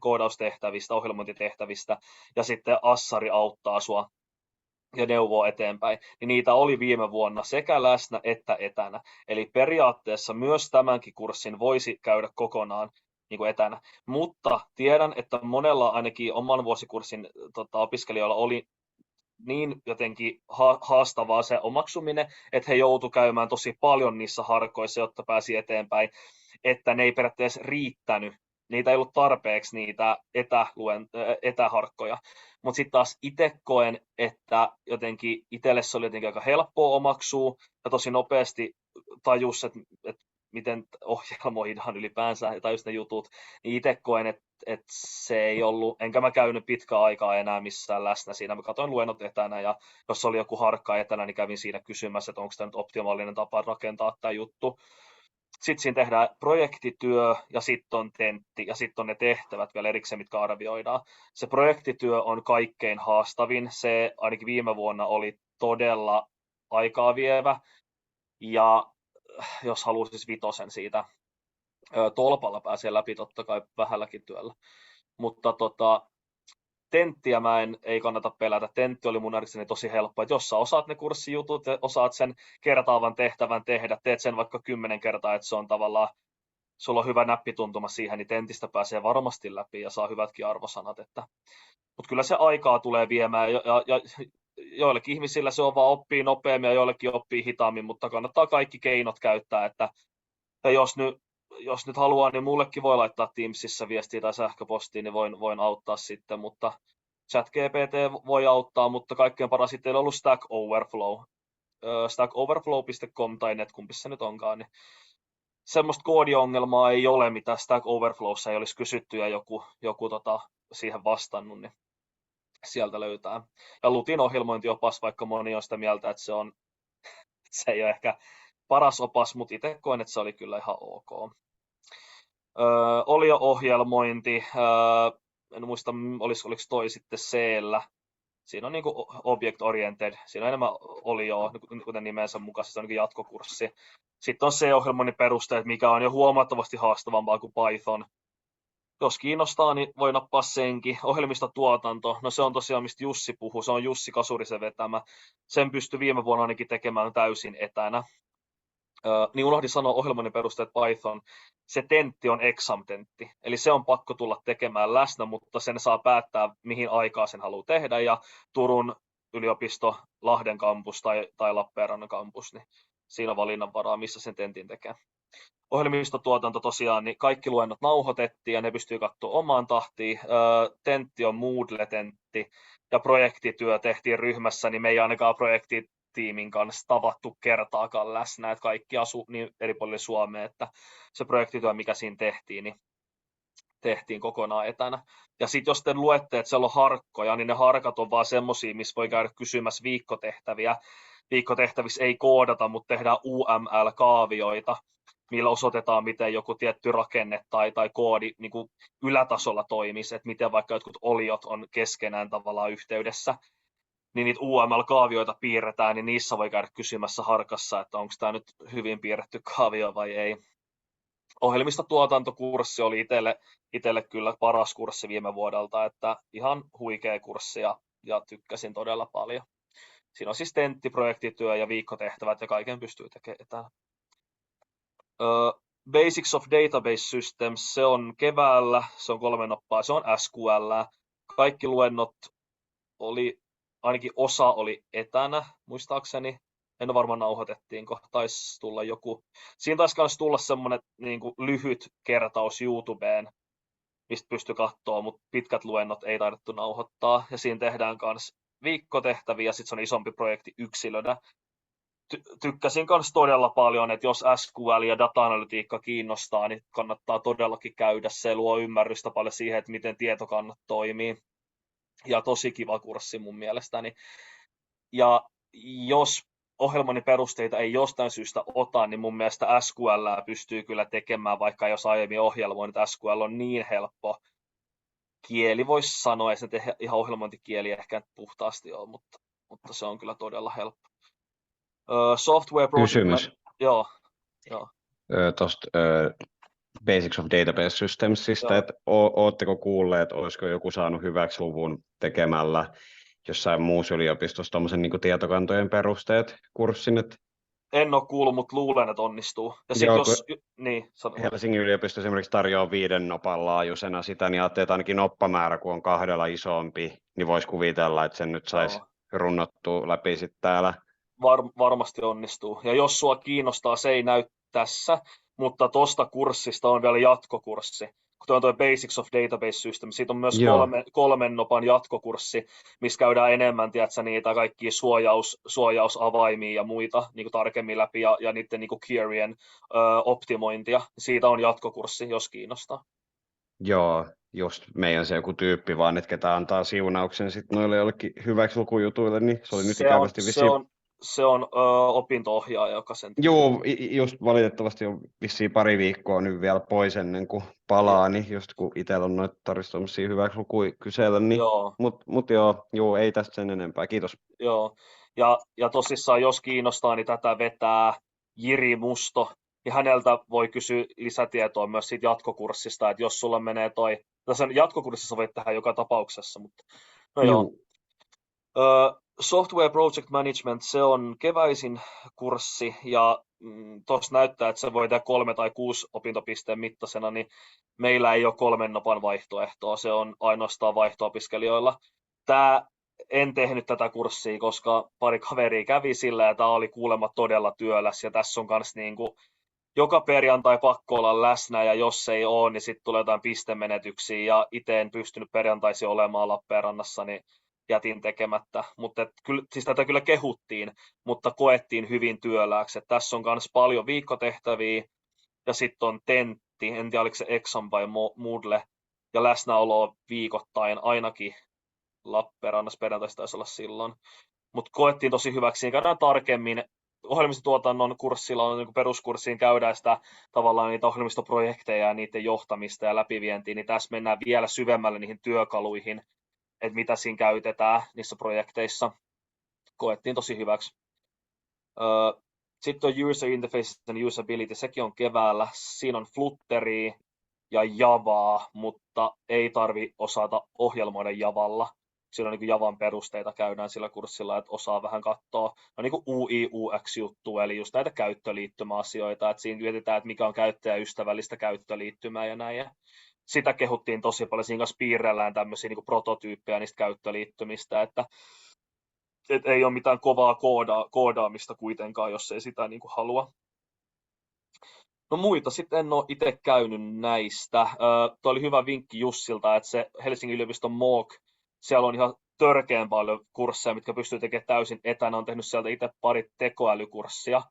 koodaustehtävistä, ohjelmointitehtävistä, ja sitten Assari auttaa sua ja neuvoo eteenpäin, niin niitä oli viime vuonna sekä läsnä että etänä. Eli periaatteessa myös tämänkin kurssin voisi käydä kokonaan niin kuin etänä. Mutta tiedän, että monella ainakin oman vuosikurssin opiskelijoilla oli niin jotenkin haastavaa se omaksuminen, että he joutuivat käymään tosi paljon niissä harkoissa, jotta pääsi eteenpäin, että ne ei periaatteessa riittänyt. Niitä ei ollut tarpeeksi niitä etäharkkoja. Mutta sitten taas itse koen, että jotenkin itselle se oli jotenkin aika helppoa omaksua ja tosi nopeasti tajus, että miten ohjelmoidaan ylipäänsä tai just ne jutut, niin itse koen, että se ei ollut, enkä mä käynyt pitkään aikaa enää missään läsnä siinä. Mä katsoin luennot etänä ja jos oli joku harkka etänä, niin kävin siinä kysymässä, että onko tämä nyt optimaalinen tapa rakentaa tämä juttu. Sitten siinä tehdään projektityö ja sitten on tentti ja sitten on ne tehtävät vielä erikseen, mitkä arvioidaan. Se projektityö on kaikkein haastavin. Se ainakin viime vuonna oli todella aikaa vievä ja jos haluaa siis 5 siitä tolpalla pääsee läpi totta kai vähälläkin työllä. Mutta tenttiä ei kannata pelätä. Tentti oli mun nähdäkseni tosi helppo, että jos sä osaat ne kurssijutut ja osaat sen kertaavan tehtävän tehdä, teet sen vaikka 10 kertaa, että se on tavallaan, sulla on hyvä näppituntuma siihen, niin tentistä pääsee varmasti läpi ja saa hyvätkin arvosanat. Mutta kyllä se aikaa tulee viemään ja joillekin ihmisillä se on vaan oppii nopeammin ja joillekin oppii hitaammin, mutta kannattaa kaikki keinot käyttää, että jos nyt haluaa, niin mullekin voi laittaa Teamsissa viestiä tai sähköpostiin, niin voin auttaa sitten, mutta ChatGPT voi auttaa, mutta kaikkein paras sitten on ollut Stack Overflow. stackoverflow.com tai net, kumpissa se nyt onkaan, niin semmoista koodiongelmaa ei ole, mitä Stack Overflowssa ei olisi kysytty ja joku siihen vastannut, niin sieltä löytää. Ja Lutin ohjelmointiopas, vaikka moni on sitä mieltä, että se ei ole ehkä paras opas, mutta itse koen, että se oli kyllä ihan ok. Olio-ohjelmointi, en muista, oliko toi sitten C-llä. Siinä on niinku object-oriented, siinä on enemmän olioa, kuten nimensä mukaisesti, se on niin jatkokurssi. Sitten on C-ohjelmoinnin perusteet, mikä on jo huomattavasti haastavampaa kuin Python. Jos kiinnostaa, niin voi nappaa senkin. Ohjelmistotuotanto, no se on tosiaan, mistä Jussi puhuu, se on Jussi Kasurisen vetämä. Sen pystyi viime vuonna ainakin tekemään täysin etänä. Niin unohdin sanoa ohjelmoinnin perusteet Python. Se tentti on exam-tentti, eli se on pakko tulla tekemään läsnä, mutta sen saa päättää, mihin aikaa sen haluaa tehdä, ja Turun yliopisto, Lahden kampus tai Lappeenrannan kampus, niin siinä on valinnanvaraa, missä sen tentin tekee. Ohjelmistotuotanto tosiaan, niin kaikki luennot nauhoitettiin ja ne pystyy katsoa omaan tahtiin. Tentti on Moodle-tentti ja projektityö tehtiin ryhmässä, niin me ei ainakaan projektitiimin kanssa tavattu kertaakaan läsnä, että kaikki asuu niin eri puolilla Suomea, että se projektityö, mikä siinä tehtiin, niin tehtiin kokonaan etänä. Ja sitten jos te luette, että siellä on harkkoja, niin ne harkat on vaan semmoisia, missä voi käydä kysymässä viikkotehtäviä. Viikkotehtävissä ei koodata, mutta tehdään UML-kaavioita. millä osoitetaan, miten joku tietty rakenne tai koodi niin kuin ylätasolla toimisi, että miten vaikka jotkut oliot on keskenään tavallaan yhteydessä, niin niitä UML-kaavioita piirretään, niin niissä voi käydä kysymässä harkassa, että onko tämä nyt hyvin piirretty kaavio vai ei. Ohjelmistotuotantokurssi oli itselle kyllä paras kurssi viime vuodelta, että ihan huikea kurssi ja tykkäsin todella paljon. Siinä on siis tenttiprojektityö ja viikkotehtävät ja kaiken pystyy tekemään. Basics of Database Systems, se on keväällä, se on 3 noppaa, se on SQL. Kaikki luennot oli, ainakin osa oli etänä, muistaakseni. En ole varmaan nauhoitettiinko, taisi tulla joku. Siinä taisi myös tulla semmoinen niin kuin lyhyt kertaus YouTubeen, mistä pystyi katsoa, mutta pitkät luennot ei taidettu nauhoittaa. Ja siinä tehdään myös viikkotehtäviä, ja sitten se on isompi projekti yksilönä. Tykkäsin myös todella paljon, että jos SQL ja data-analytiikka kiinnostaa, niin kannattaa todellakin käydä. Se luo ymmärrystä paljon siihen, että miten tietokannat toimii. Ja tosi kiva kurssi mun mielestäni. Ja jos ohjelmani perusteita ei jostain syystä ota, niin mun mielestä SQL pystyy kyllä tekemään, vaikka jos aiemmin ohjelmoin, että SQL on niin helppo kieli, voisi sanoa, että se ihan ohjelmointikieli ehkä puhtaasti ole, mutta se on kyllä todella helppo. Software project. Kysymys. Joo. Tuosta Basics of Database Systemsista, että ootteko kuulleet, olisiko joku saanut hyväksi luvun tekemällä jossain muussa yliopistossa tuommoisen niin tietokantojen perusteet kurssin? En ole kuullut, mutta luulen, että onnistuu. Ja sit niin, Helsingin yliopisto esimerkiksi tarjoaa 5 nopan laajuisena sitä, niin ajattelee, että ainakin noppamäärä, kun on 2 isompi, niin voisi kuvitella, että sen nyt saisi runnottua läpi sitten täällä. Varmasti onnistuu. Ja jos sua kiinnostaa, se ei näy tässä, mutta tuosta kurssista on vielä jatkokurssi. Kun on tuo Basics of Database System, siitä on myös 3 nopan jatkokurssi, missä käydään enemmän, tiedätkö, niitä kaikkia suojausavaimia ja muita niin kuin tarkemmin läpi ja niiden niin kuin queryjen optimointia. Siitä on jatkokurssi, jos kiinnostaa. Joo, just meidän se joku tyyppi vaan, että ketä antaa siunauksen sitten noille jollekin hyväksi lukujutuille, niin se oli nyt ikävästi Se on opinto-ohjaaja, joka sen tekee. Joo, just valitettavasti on vissiin pari viikkoa nyt vielä pois ennen kuin palaa, niin just kun itsellä on noita tarvitsisi tommosia hyväksi lukuja kysellä, niin mut joo, ei tästä sen enempää, kiitos. Joo, ja tosissaan jos kiinnostaa, niin tätä vetää Jiri Musto, ja häneltä voi kysyä lisätietoa myös siitä jatkokurssista, että jos sulla menee tässä jatkokurssissa voit tehdä joka tapauksessa, mutta joo. Software Project Management, se on keväisin kurssi ja tuossa näyttää, että se voi tehdä 3 tai 6 opintopisteen mittaisena, niin meillä ei ole 3 nopan vaihtoehtoa, se on ainoastaan vaihto-opiskelijoilla. En tehnyt tätä kurssia, koska pari kaveria kävi sillä ja tämä oli kuulemma todella työläs ja tässä on myös niin kuin joka perjantai pakko olla läsnä ja jos ei ole, niin sitten tulee jotain pistemenetyksiä ja itse en pystynyt perjantaisin olemaan Lappeenrannassa, niin jätin tekemättä, mutta siis tätä kyllä kehuttiin, mutta koettiin hyvin työlääksi. Tässä on myös paljon viikkotehtäviä ja sitten on tentti, en tiedä oliko se Exam vai Moodle, ja läsnäolo viikoittain ainakin Lappeenrannassa, perjantaista taisi olla silloin. Mutta koettiin tosi hyväksi, niin käydään tarkemmin. Ohjelmistotuotannon kurssilla on niin peruskurssiin käydään sitä tavallaan niitä ohjelmistoprojekteja ja niiden johtamista ja läpivientiä, niin tässä mennään vielä syvemmälle niihin työkaluihin, että mitä siinä käytetään niissä projekteissa. Koettiin tosi hyväksi. Sitten on User Interface and Usability, sekin on keväällä. Siinä on Flutteria ja Javaa, mutta ei tarvi osata ohjelmoida Javalla. Siinä on niin kuin Javan perusteita käydään sillä kurssilla, että osaa vähän katsoa. No niin kuin UI, UX-juttu, eli just näitä käyttöliittymäasioita, että siinä mietitään, että mikä on käyttäjäystävällistä käyttöliittymää ja näin. Ja sitä kehuttiin tosi paljon, siinä kanssa piirrellään tämmöisiä niin kuin prototyyppejä niistä käyttöliittymistä, että ei ole mitään kovaa koodaamista kuitenkaan, jos ei sitä niin kuin halua. No muita, sitten en ole itse käynyt näistä. Tuo oli hyvä vinkki Jussilta, että se Helsingin yliopiston MOOC, siellä on ihan törkeän paljon kursseja, mitkä pystyy tekemään täysin etänä. Olen tehnyt sieltä itse pari tekoälykurssia.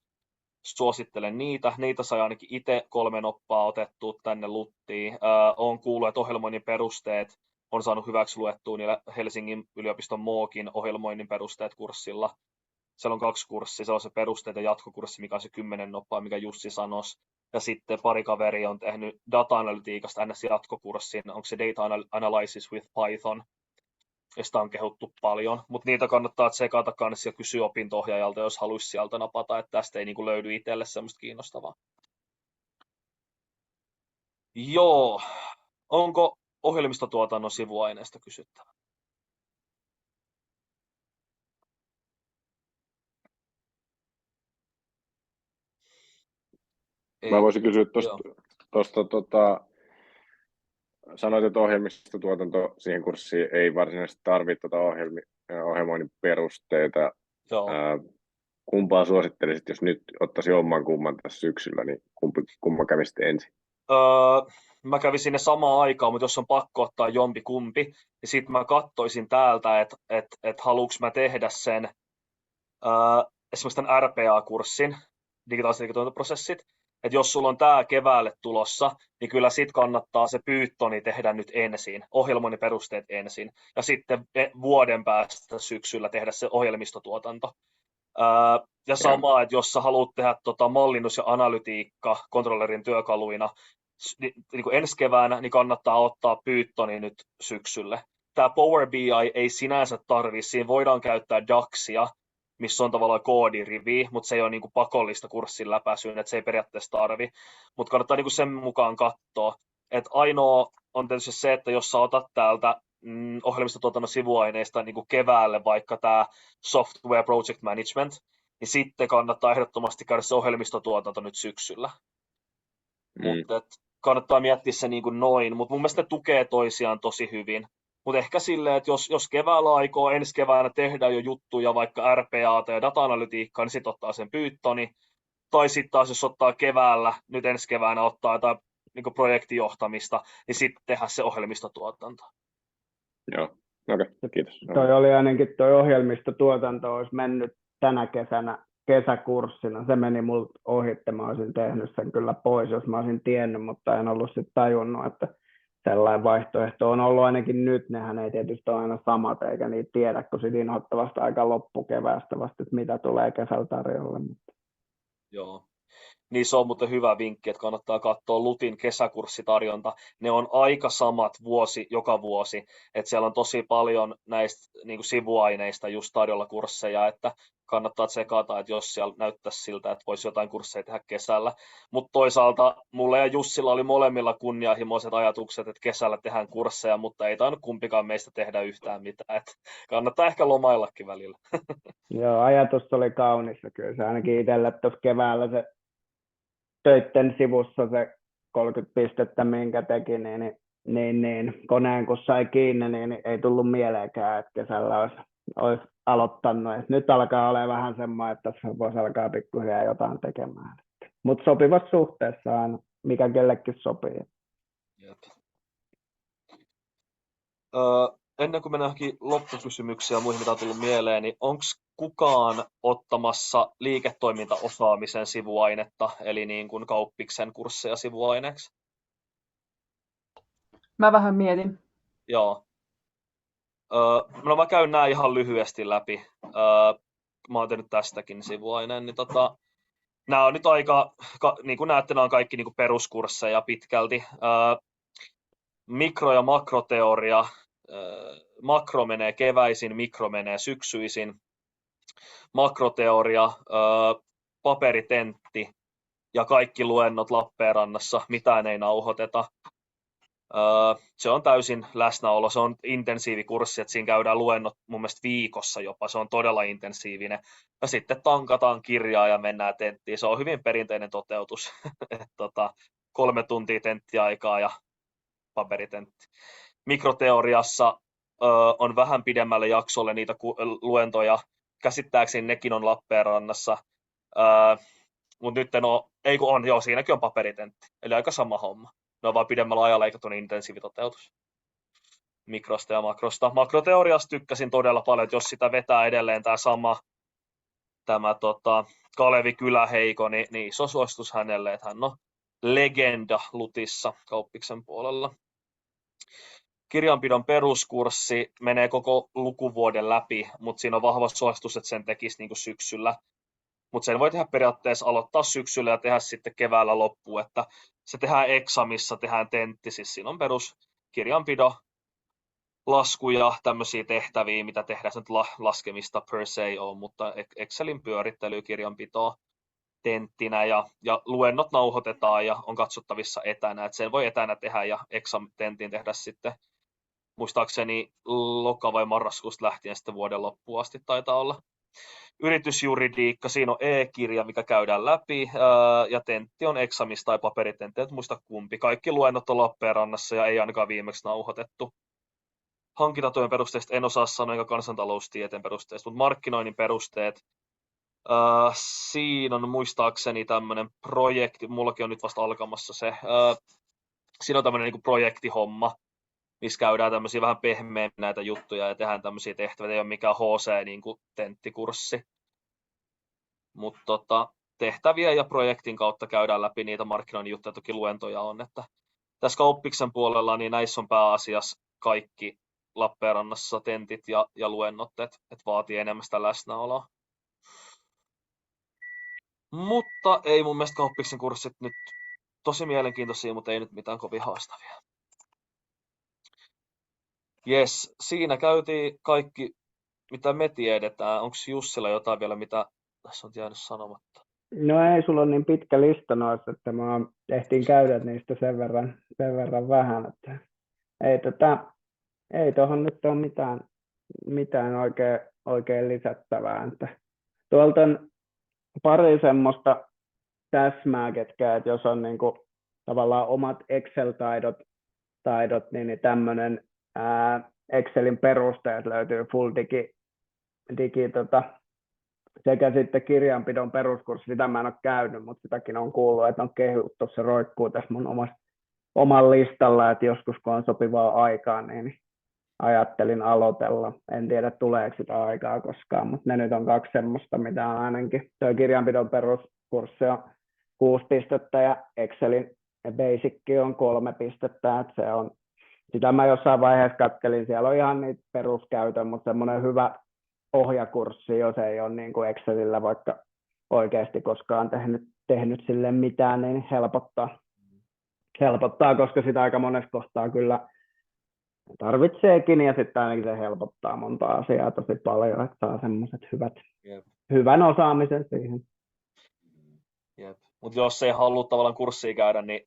Suosittelen niitä. Niitä sai ainakin itse 3 noppaa otettua tänne LUTtiin. Olen kuullut, että ohjelmoinnin perusteet on saanut hyväksi luettua niillä Helsingin yliopiston MOOCin ohjelmoinnin perusteet kurssilla. Siellä on 2 kurssia. Se on se perusteet ja jatkokurssi, mikä on se 10 noppaa, mikä Jussi sanoisi. ja sitten pari kaveria on tehnyt data-analytiikasta NS-jatkokurssin, onko se Data Analysis with Python, josta on kehuttu paljon, mutta niitä kannattaa tsekata kanssa ja kysyä opinto-ohjaajalta, jos haluaisi sieltä napata, että tästä ei niin kuin löydy itselle semmoista kiinnostavaa. Joo, onko ohjelmistotuotannon sivuaineesta kysyttävä? Mä voisin kysyä tuosta, sanoit, että ohjelmistotuotanto siihen kurssiin ei varsinaisesti tarvitse ohjelmoinnin perusteita. Kumpaa suosittelisit, jos nyt ottaisi oman kumman tässä syksyllä, niin kumma kävisit ensin? Mä kävisin ne samaan aikaan, mutta jos on pakko ottaa jompi kumpi, niin sitten mä katsoisin täältä, että haluanko mä tehdä sen esimerkiksi tämän RPA-kurssin, digitaaliset liiketoimintaprosessit, että jos sulla on tämä keväälle tulossa, niin kyllä sit kannattaa se Pythoni tehdä nyt ensin, ohjelmoinnin perusteet ensin, ja sitten vuoden päästä syksyllä tehdä se ohjelmistotuotanto. Ja sama, että jos sä haluat tehdä mallinnus ja analytiikka kontrollerin työkaluina niin kuin ensi keväänä, niin kannattaa ottaa Pythoni nyt syksylle. Tämä Power BI ei sinänsä tarvitse, siinä voidaan käyttää DAXia, missä on tavallaan koodirivi, mutta se ei ole niin kuin pakollista kurssin läpäisyyn, että se ei periaatteessa tarvi. Mutta kannattaa niin kuin sen mukaan katsoa. Että ainoa on tietysti se, että jos sä otat täältä ohjelmistotuotannon sivuaineista niin kuin keväälle vaikka tämä Software Project Management, niin sitten kannattaa ehdottomasti käydä se ohjelmistotuotanto nyt syksyllä. Mutta kannattaa miettiä se niin kuin noin, mutta mun mielestä ne tukee toisiaan tosi hyvin. Mutta ehkä silleen, että jos keväällä aikoo ensi keväänä tehdä jo juttuja, vaikka RPAta ja data-analytiikkaa, niin sitten ottaa sen Pythoni. Tai sitten taas, jos ottaa keväällä, nyt ensi keväänä ottaa jotain niin projektijohtamista, niin sitten tehdä se ohjelmistotuotanto. Joo, okei, kiitos. Toi oli ainakin toi ohjelmistotuotanto olisi mennyt tänä kesänä kesäkurssina. Se meni multa ohitte, mä olisin tehnyt sen kyllä pois, jos mä olisin tiennyt, mutta en ollut sitten tajunnut, että sellainen vaihtoehto on ollut ainakin nyt. Nehän ei tietysti ole aina samat, eikä niitä tiedä, kun sitten inhottavasti aika loppukeväästä vasta, että mitä tulee kesällä tarjolle. Joo. Niin se on muuten hyvä vinkki, että kannattaa katsoa LUTin kesäkurssitarjonta. Ne on aika samat joka vuosi, että siellä on tosi paljon näistä niin kuin sivuaineista just tarjolla kursseja, että kannattaa tsekata, että jos siellä näyttäisi siltä, että voisi jotain kursseja tehdä kesällä. Mutta toisaalta mulla ja Jussilla oli molemmilla kunnianhimoiset ajatukset, että kesällä tehdään kursseja, mutta ei tainnut kumpikaan meistä tehdä yhtään mitään. Että kannattaa ehkä lomaillakin välillä. Joo, ajatus oli kaunis. Kyllä se ainakin itselle tuossa keväällä se töitten sivussa se 30 pistettä, minkä teki, niin koneen kun sai kiinni, niin ei tullut mieleenkään, että kesällä olisi aloittanut. Et nyt alkaa olla vähän semmoinen, että tässä voisi alkaa pikkuhiljaa jotain tekemään. Mutta sopivassa suhteessa aina, mikä kellekin sopii. Jep. Ennen kuin mennään loppukysymyksiin ja muihin, mitä on tullut mieleen, niin onko kukaan ottamassa liiketoimintaosaamisen sivuainetta, eli niin kuin kauppiksen kursseja sivuaineeksi? Mä vähän mietin. Joo. No mä käyn nämä ihan lyhyesti läpi. Mä oon tehnyt tästäkin sivuaineen. Niin nämä on nyt aika, niin kuin näette, nämä on kaikki niin kuin peruskursseja pitkälti. Mikro- ja makroteoria. Makro menee keväisin, mikro menee syksyisin. Makroteoria, paperitentti ja kaikki luennot Lappeenrannassa, mitään ei nauhoiteta. Se on täysin läsnäolo, se on intensiivikurssi, että siinä käydään luennot mun mielestä viikossa jopa, se on todella intensiivinen. Ja sitten tankataan kirjaa ja mennään tenttiin, se on hyvin perinteinen toteutus. 3 tuntia tenttiaikaa ja paperitentti. Mikroteoriassa on vähän pidemmälle jaksolle niitä luentoja, käsittääkseni nekin on Lappeenrannassa, mutta nyt siinäkin on paperitentti, eli aika sama homma. Ne on vaan pidemmällä ajalla eikä tuonne intensiivitoteutus mikrosta ja makrosta. Makroteoriasta tykkäsin todella paljon, että jos sitä vetää edelleen tämä Kalevi Kyläheiko, niin iso suositus hänelle, että hän on legenda LUTissa kauppiksen puolella. Kirjanpidon peruskurssi menee koko lukuvuoden läpi, mutta siinä on vahva suositus, että sen tekisi niin kuin syksyllä. mutta sen voi tehdä periaatteessa aloittaa syksyllä ja tehdä sitten keväällä loppuun, että se tehdään examissa, tehdään tentti, siis siinä on peruskirjanpito, lasku ja tämmöisiä tehtäviä, mitä tehdään, se nyt laskemista per se on, mutta Excelin pyörittely, kirjanpitoa tenttinä ja luennot nauhoitetaan ja on katsottavissa etänä, että sen voi etänä tehdä ja exam-tentin tehdä sitten muistaakseni loka- vai marraskuusta lähtien sitten vuoden loppuun asti taitaa olla. Yritysjuridiikka, siinä on e-kirja, mikä käydään läpi, ja tentti on eksamista tai paperitentti, et muista kumpi. Kaikki luennot on Lappeenrannassa ja ei ainakaan viimeksi nauhoitettu. Hankintatojen perusteista en osaa sanoa, eikä kansantaloustieteen perusteista, mutta markkinoinnin perusteet. Siinä on muistaakseni tämmöinen projekti, mullakin on nyt vasta alkamassa se. Siinä on tämmöinen niin kuin projektihomma, missä käydään tämmöisiä vähän pehmeämmin näitä juttuja ja tehdään tämmöisiä tehtäviä, ei ole mikään HC-tenttikurssi. Mutta tehtäviä ja projektin kautta käydään läpi niitä markkinoinnin juttuja, toki luentoja on. Että tässä Kauppiksen puolella niin näissä on pääasiassa kaikki Lappeenrannassa tentit ja luennot, että vaatii enemmän sitä läsnäoloa. Mutta ei mun mielestä Kauppiksen kurssit nyt tosi mielenkiintoisia, mutta ei nyt mitään kovin haastavia. Jes, siinä käytiin kaikki, mitä me tiedetään. Onko Jussilla jotain vielä, mitä tässä on jäänyt sanomatta? No ei, sulla on niin pitkä lista noista, että ehtiin käydä niistä sen verran vähän. Että ei tuohon nyt ole mitään oikein lisättävää. Että tuolta on pari semmoista täsmää, että jos on niinku tavallaan omat Excel-taidot, niin tämmöinen Excelin perusteet löytyy Full Digi sekä sitten kirjanpidon peruskurssi, sitä mä en ole käynyt, mutta sitäkin on kuullut, että on kehuttu, se roikkuu tässä mun oman listalla, että joskus kun on sopivaa aikaa, niin ajattelin aloitella. En tiedä, tuleeko sitä aikaa koskaan, mutta ne nyt on 2 semmoista, mitä on ainakin. Tuo kirjanpidon peruskurssi on 6 pistettä ja Excelin Basic on 3 pistettä, että se on, sitä mä jossain vaiheessa kattelin, siellä on ihan niitä peruskäytön, mutta semmoinen hyvä ohjakurssi, jos ei ole niin kuin Excelillä vaikka oikeasti koskaan tehnyt sille mitään, niin helpottaa, koska sitä aika monessa kohtaa kyllä tarvitseekin, ja sitten ainakin se helpottaa monta asiaa tosi paljon, että saa semmoiset hyvän osaamisen siihen. Mutta jos ei halua tavallaan kurssia käydä, niin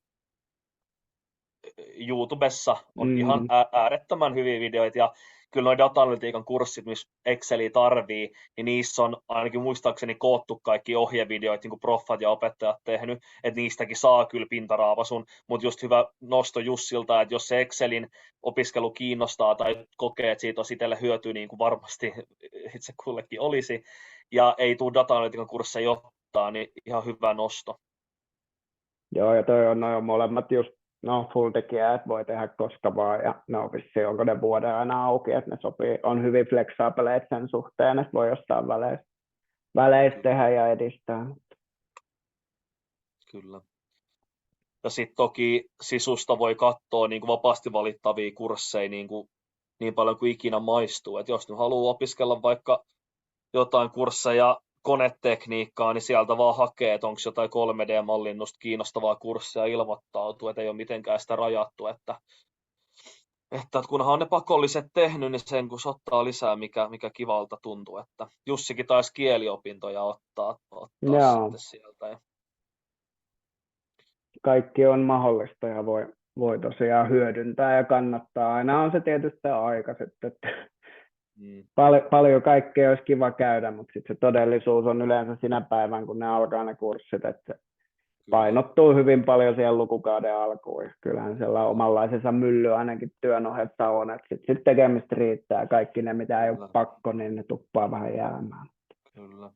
YouTubessa on ihan äärettömän hyviä videoita, ja kyllä nuo data-analytiikan kurssit, missä Exceliä tarvii, niin niissä on ainakin muistaakseni koottu kaikki ohjevideoita, niin kuin proffat ja opettajat tehnyt, että niistäkin saa kyllä pintaraapasun, mutta just hyvä nosto Jussilta, että jos se Excelin opiskelu kiinnostaa tai kokee, että siitä on itselle hyötyä, niin kuin varmasti itse kullekin olisi, ja ei tule data-analytiikan kursseja ottaa, niin ihan hyvä nosto. Joo, ja toi on noin molemmat just full tekijä, että voi tehdä koska vaan, ja vissiin onko ne vuoden aina auki, että ne sopii, on hyvin fleksibeleet sen suhteen, että voi jostain väleissä tehdä ja edistää. Kyllä. Ja sitten toki sisusta voi katsoa niin kuin vapaasti valittavia kursseja niin paljon kuin ikinä maistuu. Et jos nyt haluaa opiskella vaikka jotain kursseja konetekniikkaa, niin sieltä vaan hakee, että onko jotain 3D-mallinnusta kiinnostavaa kurssia ilmoittautuu, että ei ole mitenkään sitä rajattu, että kunhan on ne pakolliset tehnyt, niin sen kun ottaa lisää, mikä kivalta tuntuu, että Jussikin taisi kieliopintoja ottaa sitten sieltä. Kaikki on mahdollista ja voi tosiaan hyödyntää ja kannattaa. Aina on se tietysti aika sitten, että paljon kaikkea olisi kiva käydä, mutta sitten se todellisuus on yleensä sinä päivän, kun ne alkaa ne kurssit, että painottuu hyvin paljon siihen lukukauden alkuun. Kyllähän siellä omanlaisensa mylly ainakin työn ohessa on, että sitten tekemistä riittää. Kaikki ne, mitä ei ole pakko, niin ne tuppaa vähän jäämään. Kyllä.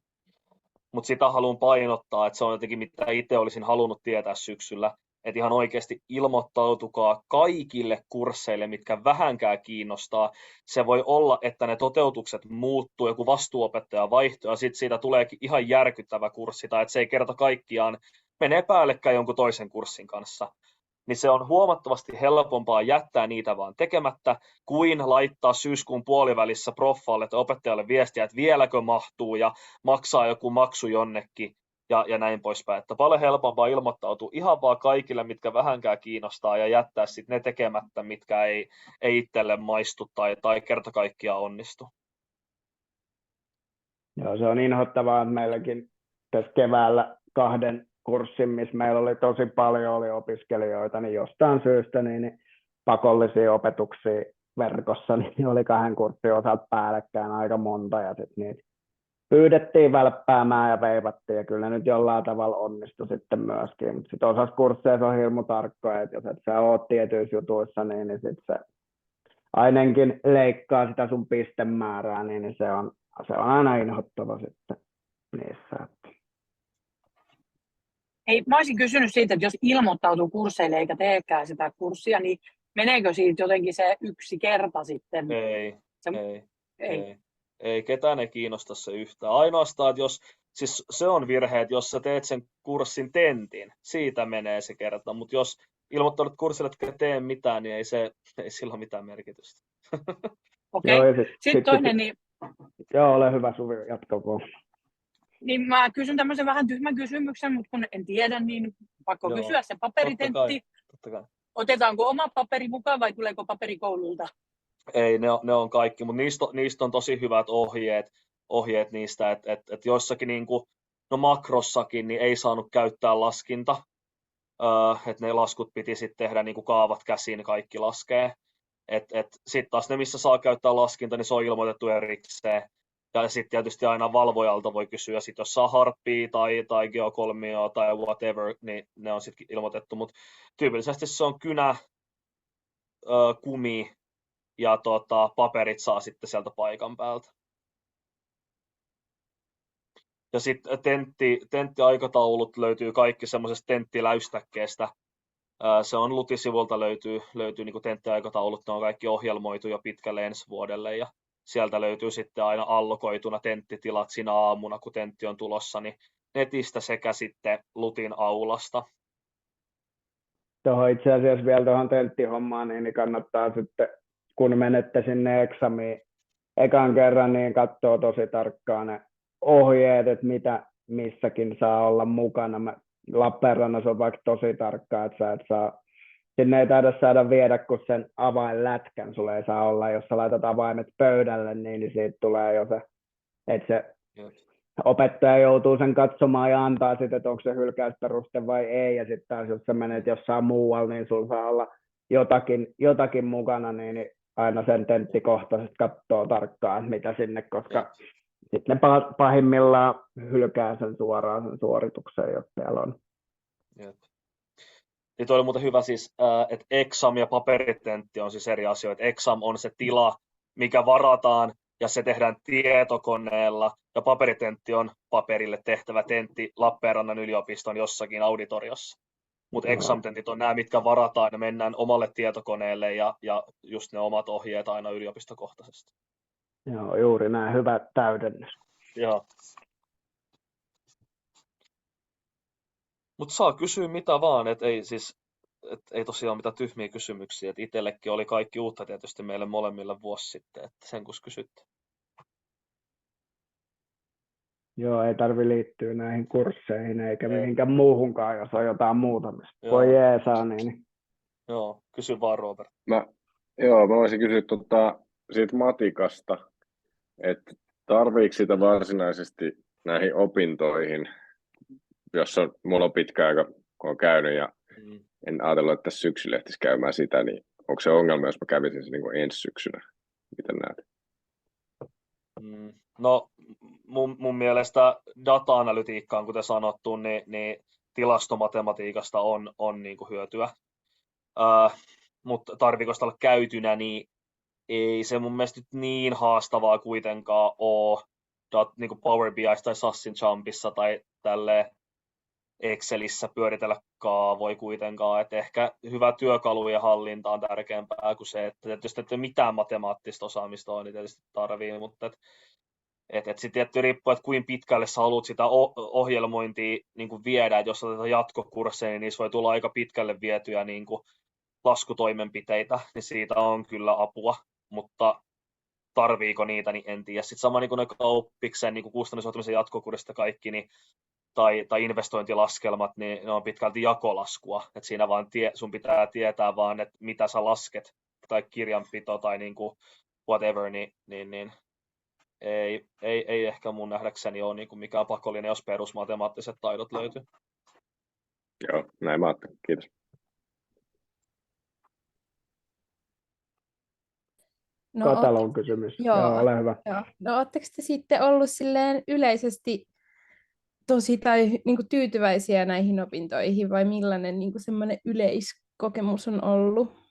Mutta sitä haluan painottaa, että se on jotenkin, mitä itse olisin halunnut tietää syksyllä, että ihan oikeasti ilmoittautukaa kaikille kursseille, mitkä vähänkään kiinnostaa. Se voi olla, että ne toteutukset muuttuu, joku vastuuopettaja vaihtuu, ja sitten siitä tuleekin ihan järkyttävä kurssi, tai että se ei kerta kaikkiaan menee päällekkäin jonkun toisen kurssin kanssa. niin se on huomattavasti helpompaa jättää niitä vaan tekemättä, kuin laittaa syyskuun puolivälissä proffalle tai opettajalle viestiä, että vieläkö mahtuu ja maksaa joku maksu jonnekin ja näin poispäin. Että paljon helpompaa ilmoittautua ihan vaan kaikille, mitkä vähänkään kiinnostaa ja jättää sitten ne tekemättä, mitkä ei itselle maistu tai kerta kaikkiaan onnistu. Joo, se on inhottavaa, että meilläkin tässä keväällä 2 kurssin, missä meillä oli tosi paljon oli opiskelijoita, niin jostain syystä niin pakollisia opetuksia verkossa, niin oli 2 kurssin osalta päällekkäin aika monta, ja sitten niitä pyydettiin välppäämään ja veivattiin, ja kyllä ne nyt jollain tavalla onnistui sitten myöskin. Mutta sitten osassa kursseissa on hirmu tarkkoja, että jos et sä oot tietyissä jutuissa, niin sitten se ainakin leikkaa sitä sun pistemäärää, niin se on aina inhottava sitten niissä. Ei, mä olisin kysynyt siitä, että jos ilmoittautuu kursseille eikä teekään sitä kurssia, niin meneekö siitä jotenkin se 1 kerta sitten? Ei, ketään ei kiinnosta se yhtään. Ainoastaan, että siis se on virhe, että jos sä teet sen kurssin tentin, siitä menee se kerta, mutta jos ilmoittaudut kurssille, että tee mitään, niin ei sillä ole mitään merkitystä. Okei, sitten toinen, niin... Joo, ole hyvä Suvi, jatkakoon. Niin mä kysyn tämmöisen vähän tyhmän kysymyksen, mutta kun en tiedä, niin pakko kysyä se paperitentti. Totta kai. Otetaanko oma paperi mukaan vai tuleeko paperi koululta? Ei, ne on kaikki, mutta niistä on tosi hyvät ohjeet niistä, että joissakin niin kuin, makrossakin niin ei saanut käyttää laskinta, että ne laskut piti sitten tehdä niin kuin kaavat käsin, kaikki laskee. Sitten taas ne, missä saa käyttää laskinta, niin se on ilmoitettu erikseen. Ja sitten tietysti aina valvojalta voi kysyä, sit jos saa harppia tai geokolmioa tai whatever, niin ne on sitten ilmoitettu. Mutta tyypillisesti se on kynä, kumi ja paperit saa sitten sieltä paikan päältä. Ja sitten tenttiaikataulut löytyy kaikki semmoisesta tenttiläystäkkeestä. Se on LUTI-sivulta löytyy niin kuin tenttiaikataulut, ne on kaikki ohjelmoitu jo pitkälle ensi vuodelle ja sieltä löytyy sitten aina allokoituna tenttitilat siinä aamuna, kun tentti on tulossa, niin netistä sekä sitten LUTin aulasta. Tuohon itse asiassa vielä tuohon tenttihommaan, niin kannattaa sitten, kun menette sinne eksamiin ekan kerran, niin katsoo tosi tarkkaan ne ohjeet, että mitä missäkin saa olla mukana. Lappeenrannassa on vaikka tosi tarkkaa, että sä et saa, sinne ei taida saada viedä kuin sen avainlätkän, sulle ei saa olla, jos sä laitat avaimet pöydälle, niin siitä tulee jo se, että se opettaja joutuu sen katsomaan ja antaa sitten, että onko se hylkäysperuste vai ei, ja sitten taas jos sä menet jossain muualla, niin sulla saa olla jotakin mukana, niin aina sen tenttikohtaisesti katsoo tarkkaan, että mitä sinne, koska sitten ne pahimmillaan hylkää sen suoraan sen suorituksen, jos siellä on. Jep. Ja toi oli muuten hyvä siis, että exam ja paperitentti on siis eri asioita. Exam on se tila, mikä varataan ja se tehdään tietokoneella. Ja paperitentti on paperille tehtävä tentti Lappeenrannan yliopiston jossakin auditoriossa. Mutta exam-tentit on nämä, mitkä varataan ja mennään omalle tietokoneelle ja just ne omat ohjeet aina yliopistokohtaisesti. Joo, juuri näin. Hyvä täydennys. Joo. Mutta saa kysyä mitä vaan, että ei tosiaan mitään tyhmiä kysymyksiä. Et itsellekin oli kaikki uutta tietysti meille molemmille vuosi sitten, että sen kun kysytte. Joo, ei tarvitse liittyä näihin kursseihin eikä mihinkään muuhunkaan, jos on jotain muuta, mistä voi jeesaa. Niin. Joo, kysy vaan Robert. Mä voisin kysyä siitä matikasta, että tarviiko sitä varsinaisesti näihin opintoihin, jos mulla on pitkä aika, kun on käynyt ja en ajatellut, että tässä syksyllä ehtisi käymään sitä, niin onko se ongelma, jos mä kävisin se niin ensi syksynä? Miten näet? No mun mielestä data-analytiikkaan, kuten sanottu, niin tilastomatematiikasta on niin kuin hyötyä. Mutta tarviiko sitä olla käytynä, niin ei se mun mielestä nyt niin haastavaa kuitenkaan ole niin kuin Power BI tai Sassin Jumpissa tai tälleen Excelissä pyöritellä kaavoja kuitenkaan, että ehkä hyvä työkalujen hallinta on tärkeämpää kuin se, että tietysti että mitään matemaattista osaamista on, niin tietysti tarvii, mutta Sitten tietty riippuu, että kuinka pitkälle sä haluat sitä ohjelmointia niin kuin viedä, että jos otetaan jatkokursseja, niin niissä voi tulla aika pitkälle vietyä niin kuin laskutoimenpiteitä, niin siitä on kyllä apua, mutta tarviiko niitä, niin en tiedä. Sitten sama niin kuin ne kauppiksen niin kustannusjohtamisen jatkokurssit kaikki, niin, tai investointilaskelmat, niin ne on pitkälti jakolaskua. Et siinä vaan sun pitää tietää vaan, että mitä sä lasket, tai kirjanpito, tai niin kuin whatever, niin ei ehkä mun nähdäkseni ole niin kuin mikään pakollinen, jos perusmatemaattiset taidot löytyy. Joo, näin mä ajattelin. Kiitos. Katalon kysymys. Joo, ole hyvä. Joo. No ootteko te sitten ollut silleen yleisesti tosi tai niin kuin tyytyväisiä näihin opintoihin vai millainen niin kuin semmoinen yleiskokemus on ollut?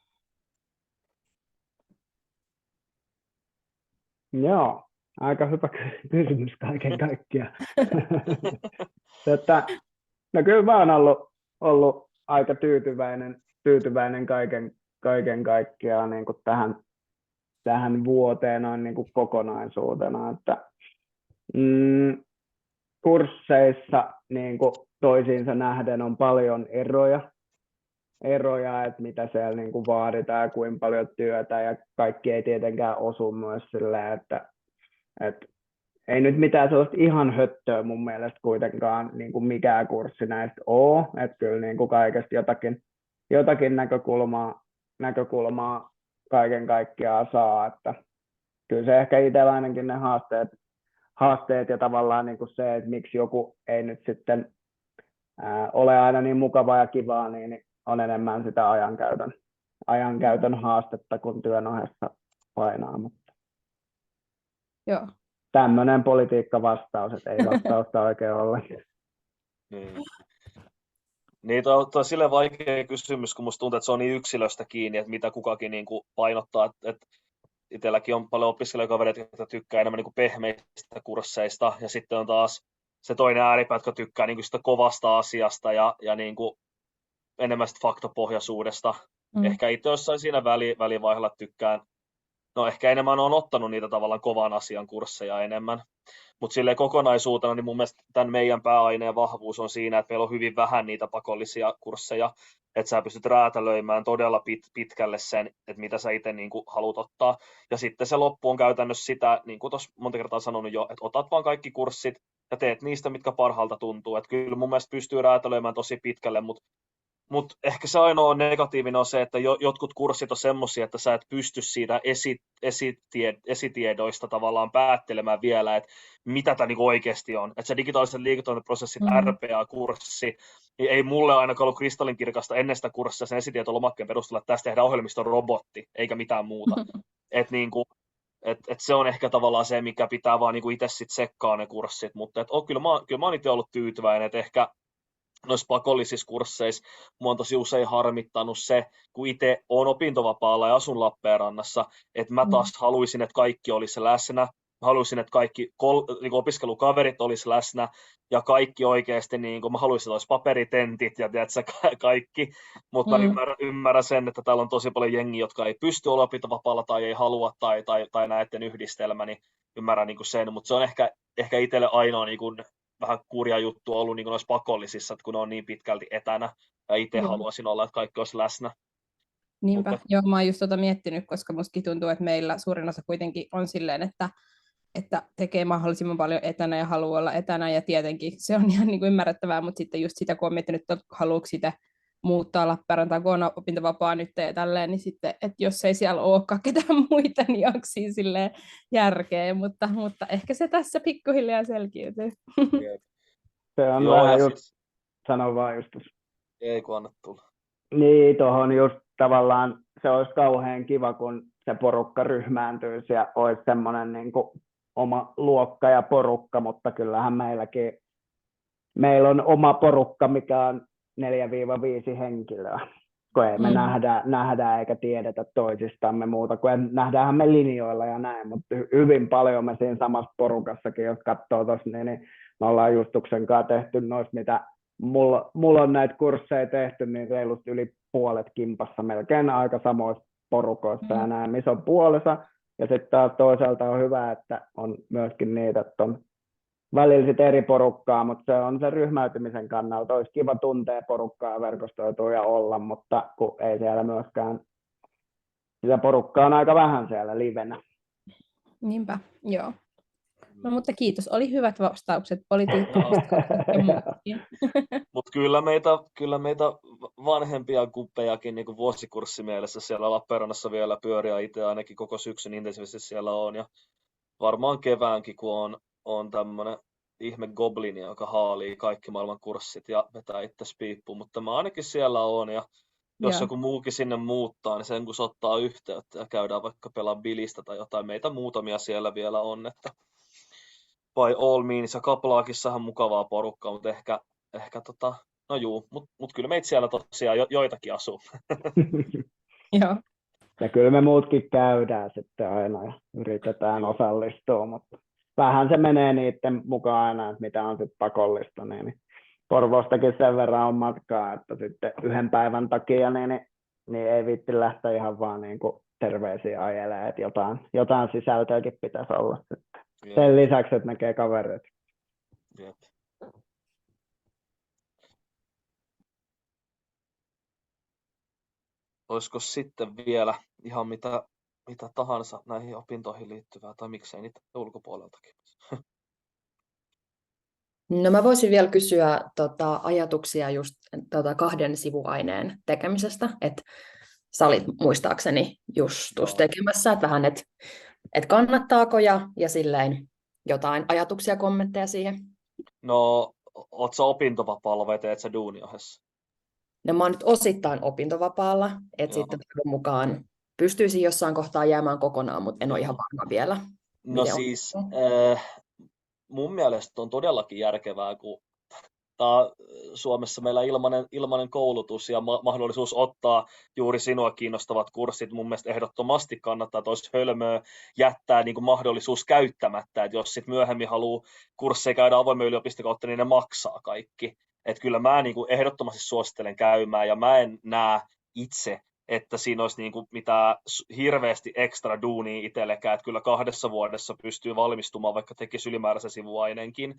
Joo, aika hyvä kysymys kaiken kaikkiaan. No kyllä mä oon ollut aika tyytyväinen kaiken kaikkiaan niin kuin tähän vuoteen noin niin kuin kokonaisuutena. Että, kursseissa niin kuin toisiinsa nähden on paljon eroja, että mitä siellä niin kuin vaaditaan ja kuinka paljon työtä, ja kaikki ei tietenkään osu myös silleen, että ei nyt mitään sellaista ihan höttöä mun mielestä kuitenkaan niin kuin mikään kurssi näistä ole, että kyllä niin kuin kaikesta jotakin näkökulmaa kaiken kaikkiaan saa, että kyllä se ehkä itsellä ainakin ne haasteet ja tavallaan niin kuin se, että miksi joku ei nyt sitten ole aina niin mukavaa ja kivaa, niin on enemmän sitä ajankäytön haastetta kuin työn ohessa painaa. Mutta Joo. Tämmöinen politiikka-vastaus, että ei vastausta oikein ollenkaan. Niin, tuo on silleen vaikea kysymys, kun musta tuntuu, että se on niin yksilöstä kiinni, että mitä kukakin niin kuin painottaa. Että itselläkin on paljon opiskelijakavereita, jotka tykkää enemmän niin kuin pehmeistä kursseista, ja sitten on taas se toinen ääripää, jotka tykkää niin kuin sitä kovasta asiasta ja niin kuin enemmän sitä faktapohjaisuudesta. Ehkä itse jossain siinä välivaiheella tykkään, no ehkä enemmän on ottanut niitä tavallaan kovan asian kursseja enemmän. Mutta silleen kokonaisuutena, niin mun mielestä tämän meidän pääaineen vahvuus on siinä, että meillä on hyvin vähän niitä pakollisia kursseja, että sä pystyt räätälöimään todella pitkälle sen, että mitä sä itse niin kuin haluat ottaa. Ja sitten se loppu on käytännössä sitä, niin kuin tuossa monta kertaa sanonut jo, että otat vaan kaikki kurssit ja teet niistä, mitkä parhaalta tuntuu. Että kyllä mun mielestä pystyy räätälöimään tosi pitkälle, mutta ehkä se ainoa negatiivinen on se, että jotkut kurssit on semmoisia, että sä et pysty siitä esitiedoista tavallaan päättelemään vielä, että mitä tämä niinku oikeasti on. Että se digitaaliset liiketoimintaprosessit, RPA-kurssi, niin ei mulle ainakaan ollut kristallinkirkasta ennen sitä kurssia sen esitietolomakkeen perusteella, että tässä tehdään ohjelmiston robotti, eikä mitään muuta. Että niinku, se on ehkä tavallaan se, mikä pitää vaan niinku itse sitten sekkaa ne kurssit, mutta kyllä mä oon itse ollut tyytyväinen, että ehkä noissa pakollisissa kursseissa mua on tosi usein harmittanut se, kun itse olen opintovapaalla ja asun Lappeenrannassa, että mä taas haluaisin, että kaikki olisi läsnä. Mä haluaisin, että kaikki niin opiskelukaverit olisi läsnä ja kaikki oikeasti, niin mä haluaisin, että olisi paperitentit ja tiedätkö, kaikki, mutta ymmärrän sen, että täällä on tosi paljon jengiä, jotka ei pysty olla opintovapaalla tai ei halua tai näiden yhdistelmä, niin ymmärrän niin sen, mutta se on ehkä itselle ainoa niin kuin vähän kurja juttu ollut niin noissa pakollisissa, että kun ne on niin pitkälti etänä, ja itse haluaisin olla, että kaikki olisi läsnä. Niinpä, mutta joo, mä oon just miettinyt, koska mustakin tuntuu, että meillä suurin osa kuitenkin on silleen, että tekee mahdollisimman paljon etänä ja haluaa olla etänä, ja tietenkin se on ihan niin kuin ymmärrettävää, mutta sitten just sitä, kun on miettinyt, että haluatko sitä muuttaa Lappeenrantaan, kun on opintovapaa nyt ja tälleen, niin sitten, että jos ei siellä olekaan ketään muita, niin onko siinä silleen järkeä, mutta ehkä se tässä pikkuhiljaa selkiytyy. Se on vähän just, sano vaan just. Ei kun anna tulla. Niin, tuohon just tavallaan se olisi kauhean kiva, kun se porukka ryhmääntyisi ja olisi semmoinen niin kuin oma luokka ja porukka, mutta kyllähän meillä on oma porukka, mikä on 4-5 henkilöä, kun ei me nähdä eikä tiedetä toisistamme muuta, kun nähdäänhän me linjoilla ja näin, mutta hyvin paljon me siinä samassa porukassakin, jos katsoo tuossa, niin me ollaan Justuksen kanssa tehty noista, mitä mulla on näitä kursseja tehty, niin reilusti yli puolet kimpassa melkein aika samoissa porukoissa ja näin, missä on puolensa Ja sitten taas toisaalta on hyvä, että on myöskin niitä, että on välillä sit eri porukkaa, mutta se on se ryhmäytymisen kannalta. Olisi kiva tuntea porukkaa, verkostoitua ja olla, mutta kun ei siellä myöskään, sitä porukkaa on aika vähän siellä livenä. Niinpä, joo. No mutta kiitos, oli hyvät vastaukset, politiikka-vastaukset ja muutkin. Mutta kyllä meitä vanhempia kuppejakin niin vuosikurssimielessä siellä Lappeenrannassa vielä pyöriä, itse ainakin koko syksyn intensiivisesti siellä on, ja varmaan keväänkin, kun on tämmöinen ihme goblini, joka haalii kaikki maailman kurssit ja vetää itse piippuun, mutta mä ainakin siellä on, ja jos joku muukin sinne muuttaa, niin sen kun se ottaa yhteyttä ja käydään vaikka pelaa bilistä tai jotain, meitä muutamia siellä vielä on, että by all means, ja Kaplaakissahan mukavaa porukkaa, mutta ehkä no juu, mut kyllä meitä siellä tosiaan joitakin asuu. Joo. Ja kyllä me muutkin käydään sitten aina ja yritetään osallistua, mutta vähän se menee niiden mukaan aina, että mitä on sitten pakollista, niin Porvoostakin sen verran on matkaa, että sitten yhden päivän takia niin ei viitti lähteä ihan vaan niin kuin terveisiä ajelemaan, että jotain sisältöäkin pitäisi olla sitten. Sen lisäksi, että näkee kavereita. Jep. Olisiko sitten vielä ihan mitä tahansa näihin opintoihin liittyvää, tai miksei niitä ulkopuoleltakin? No mä voisin vielä kysyä ajatuksia just 2 sivuaineen tekemisestä, että sä olit muistaakseni just tekemässä, että vähän, että kannattaako ja silleen jotain ajatuksia, kommentteja siihen? No, oot sä opintovapaalla vai teet sä duuniohessa? No mä oon nyt osittain opintovapaalla, että sitten mukaan pystyisin jossain kohtaa jäämään kokonaan, mutta en ole ihan varma vielä. No siis, mun mielestä on todellakin järkevää, kun Suomessa meillä ilmainen koulutus ja mahdollisuus ottaa juuri sinua kiinnostavat kurssit. Mun mielestä ehdottomasti kannattaa, että olisi hölmöä jättää niin kuin mahdollisuus käyttämättä, että jos sitten myöhemmin haluaa kursseja käydä avoimen yliopiston kautta, niin ne maksaa kaikki. Että kyllä mä niin kuin ehdottomasti suosittelen käymään, ja mä en näe itse, että siinä olisi niin kuin mitään hirveästi ekstra duunia itsellekään, että kyllä 2 vuodessa pystyy valmistumaan, vaikka tekisi ylimääräisen sivuaineenkin,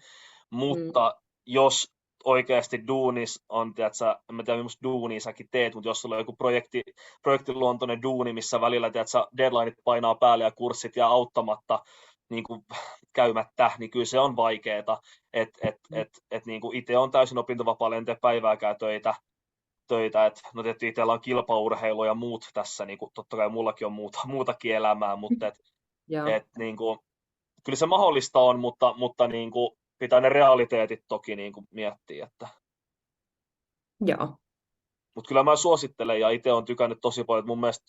mutta jos oikeasti duunis on, tiedätkö, en tiedä millaista duunia säkin teet, mutta jos sulla on joku projektiluontoinen duuni, missä välillä tiedätkö, deadlineit painaa päälle ja kurssit jää auttamatta niin kuin käymättä, niin kyllä se on vaikeaa. Niin kuin itse on täysin opintovapaalla, en tee päivääkään töitä, että no tietysti itsellä on kilpaurheilu ja muut tässä, niin kuin, totta kai mullakin on muutakin elämää, mutta niin kuin, kyllä se mahdollista on, mutta niin kuin, pitää ne realiteetit toki niin kuin miettiä. Että. Joo. Mutta kyllä mä suosittelen, ja itse olen tykännyt tosi paljon, että mun mielestä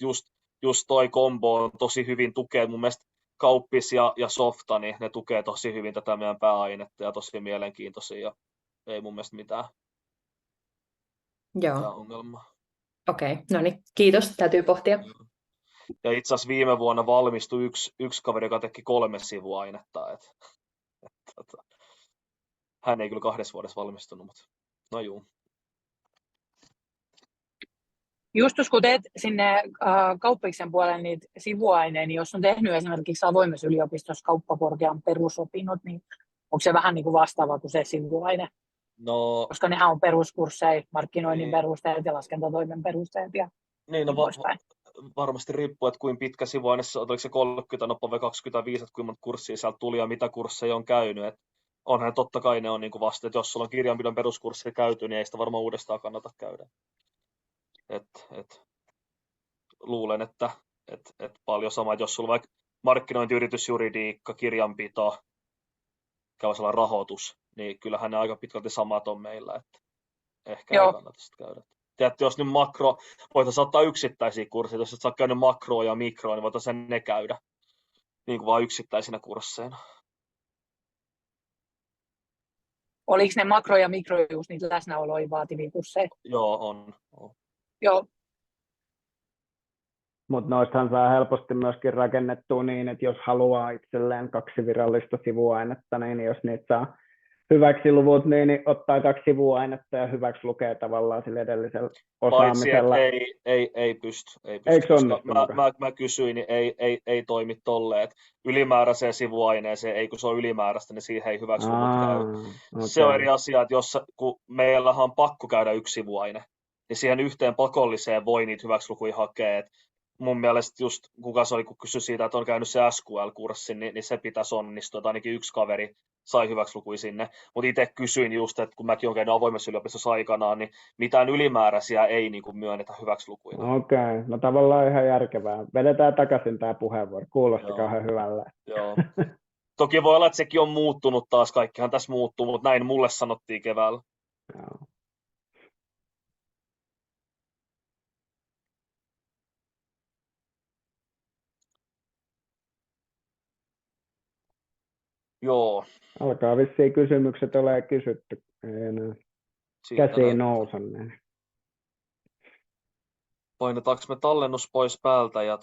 just toi kombo on tosi hyvin tukee, mun mielestä Kauppis ja Softa, niin ne tukee tosi hyvin tätä meidän pääainetta ja tosi mielenkiintoisia, ja ei mun mielestä mitään ongelmaa. Okei, no niin, kiitos, täytyy pohtia. Ja itse asiassa viime vuonna valmistui yksi kaveri, joka teki 3 sivuainetta. Hän ei kyllä 2 vuodessa valmistunut, mutta no juu. Justus, kun teet sinne Kauppiksen puolelle niitä sivuaineita, niin jos on tehnyt esimerkiksi avoimessa yliopistossa kauppakorkean perusopinnot, niin onko se vähän niin kuin vastaava kuin se sivuaine? No, koska nehän on peruskursseja, markkinoinnin perusteet ja laskentatoimen perusteet ja niin varmasti riippuu, että kuinka pitkä sivuaine, oliko se 30 nopea vai 25, että kuinka monta kurssia sieltä tuli ja mitä kursseja on käynyt. Et onhan totta kai ne on niin kuin vasta, että jos sulla on kirjanpidon peruskursseja käyty, niin ei sitä varmaan uudestaan kannata käydä. Luulen, että paljon sama, jos sulla vaikka markkinointi, yritysjuridiikka, kirjanpito, käy rahoitus, niin kyllähän ne aika pitkälti samat on meillä, että ehkä ei kannata sitä käydä. Tiedätte, jos nyt voitaisiin ottaa yksittäisiä kursseja, jos et saa käynyt makroa ja mikroa, niin voitaisiin ne käydä niin kuin vain yksittäisinä kursseina. Oliko ne makro ja mikro just niitä läsnäoloja vaativia kursseja? Joo, on. Joo. Mutta noistahan saa helposti myöskin rakennettua niin, että jos haluaa itselleen 2 virallista sivuainetta, niin jos niitä saa hyväksiluvut, niin ottaa 2 sivuainetta ja hyväksi lukee tavallaan sillä edellisellä osaamisella. Paitsi, että ei pysty. Eikö Koska mä kysyin, niin ei toimi tolleen, että ylimääräiseen sivuaineeseen, ei kun se on ylimääräistä, niin siihen ei hyväksiluvut käy. Okay. Se on eri asia, että kun meillähän on pakko käydä 1 sivuaine, niin siihen yhteen pakolliseen voi niitä hyväksilukuja hakea. Et mun mielestä just, kuka se oli, kun kysyi siitä, että on käynyt se SQL-kurssin, niin se pitäisi onnistua, että ainakin 1 kaveri sai hyväksilukuja sinne. Mutta itse kysyin just, että kun mäkin olen käynyt avoimessa yliopistossa aikanaan, niin mitään ylimääräisiä ei niin kuin myönnetä hyväksilukuja. Okei, no tavallaan ihan järkevää. Vedetään takaisin tämä puheenvuoro, kuulosti kauhean hyvällä. Joo. Toki voi olla, että sekin on muuttunut taas, kaikkihan tässä muuttuu, mutta näin mulle sanottiin keväällä. Joo. Joo. Alkaa vissiin kysymykset ole kysytty. Ei enää käsiin nousaneen. Painetaanko me tallennus pois päältä ja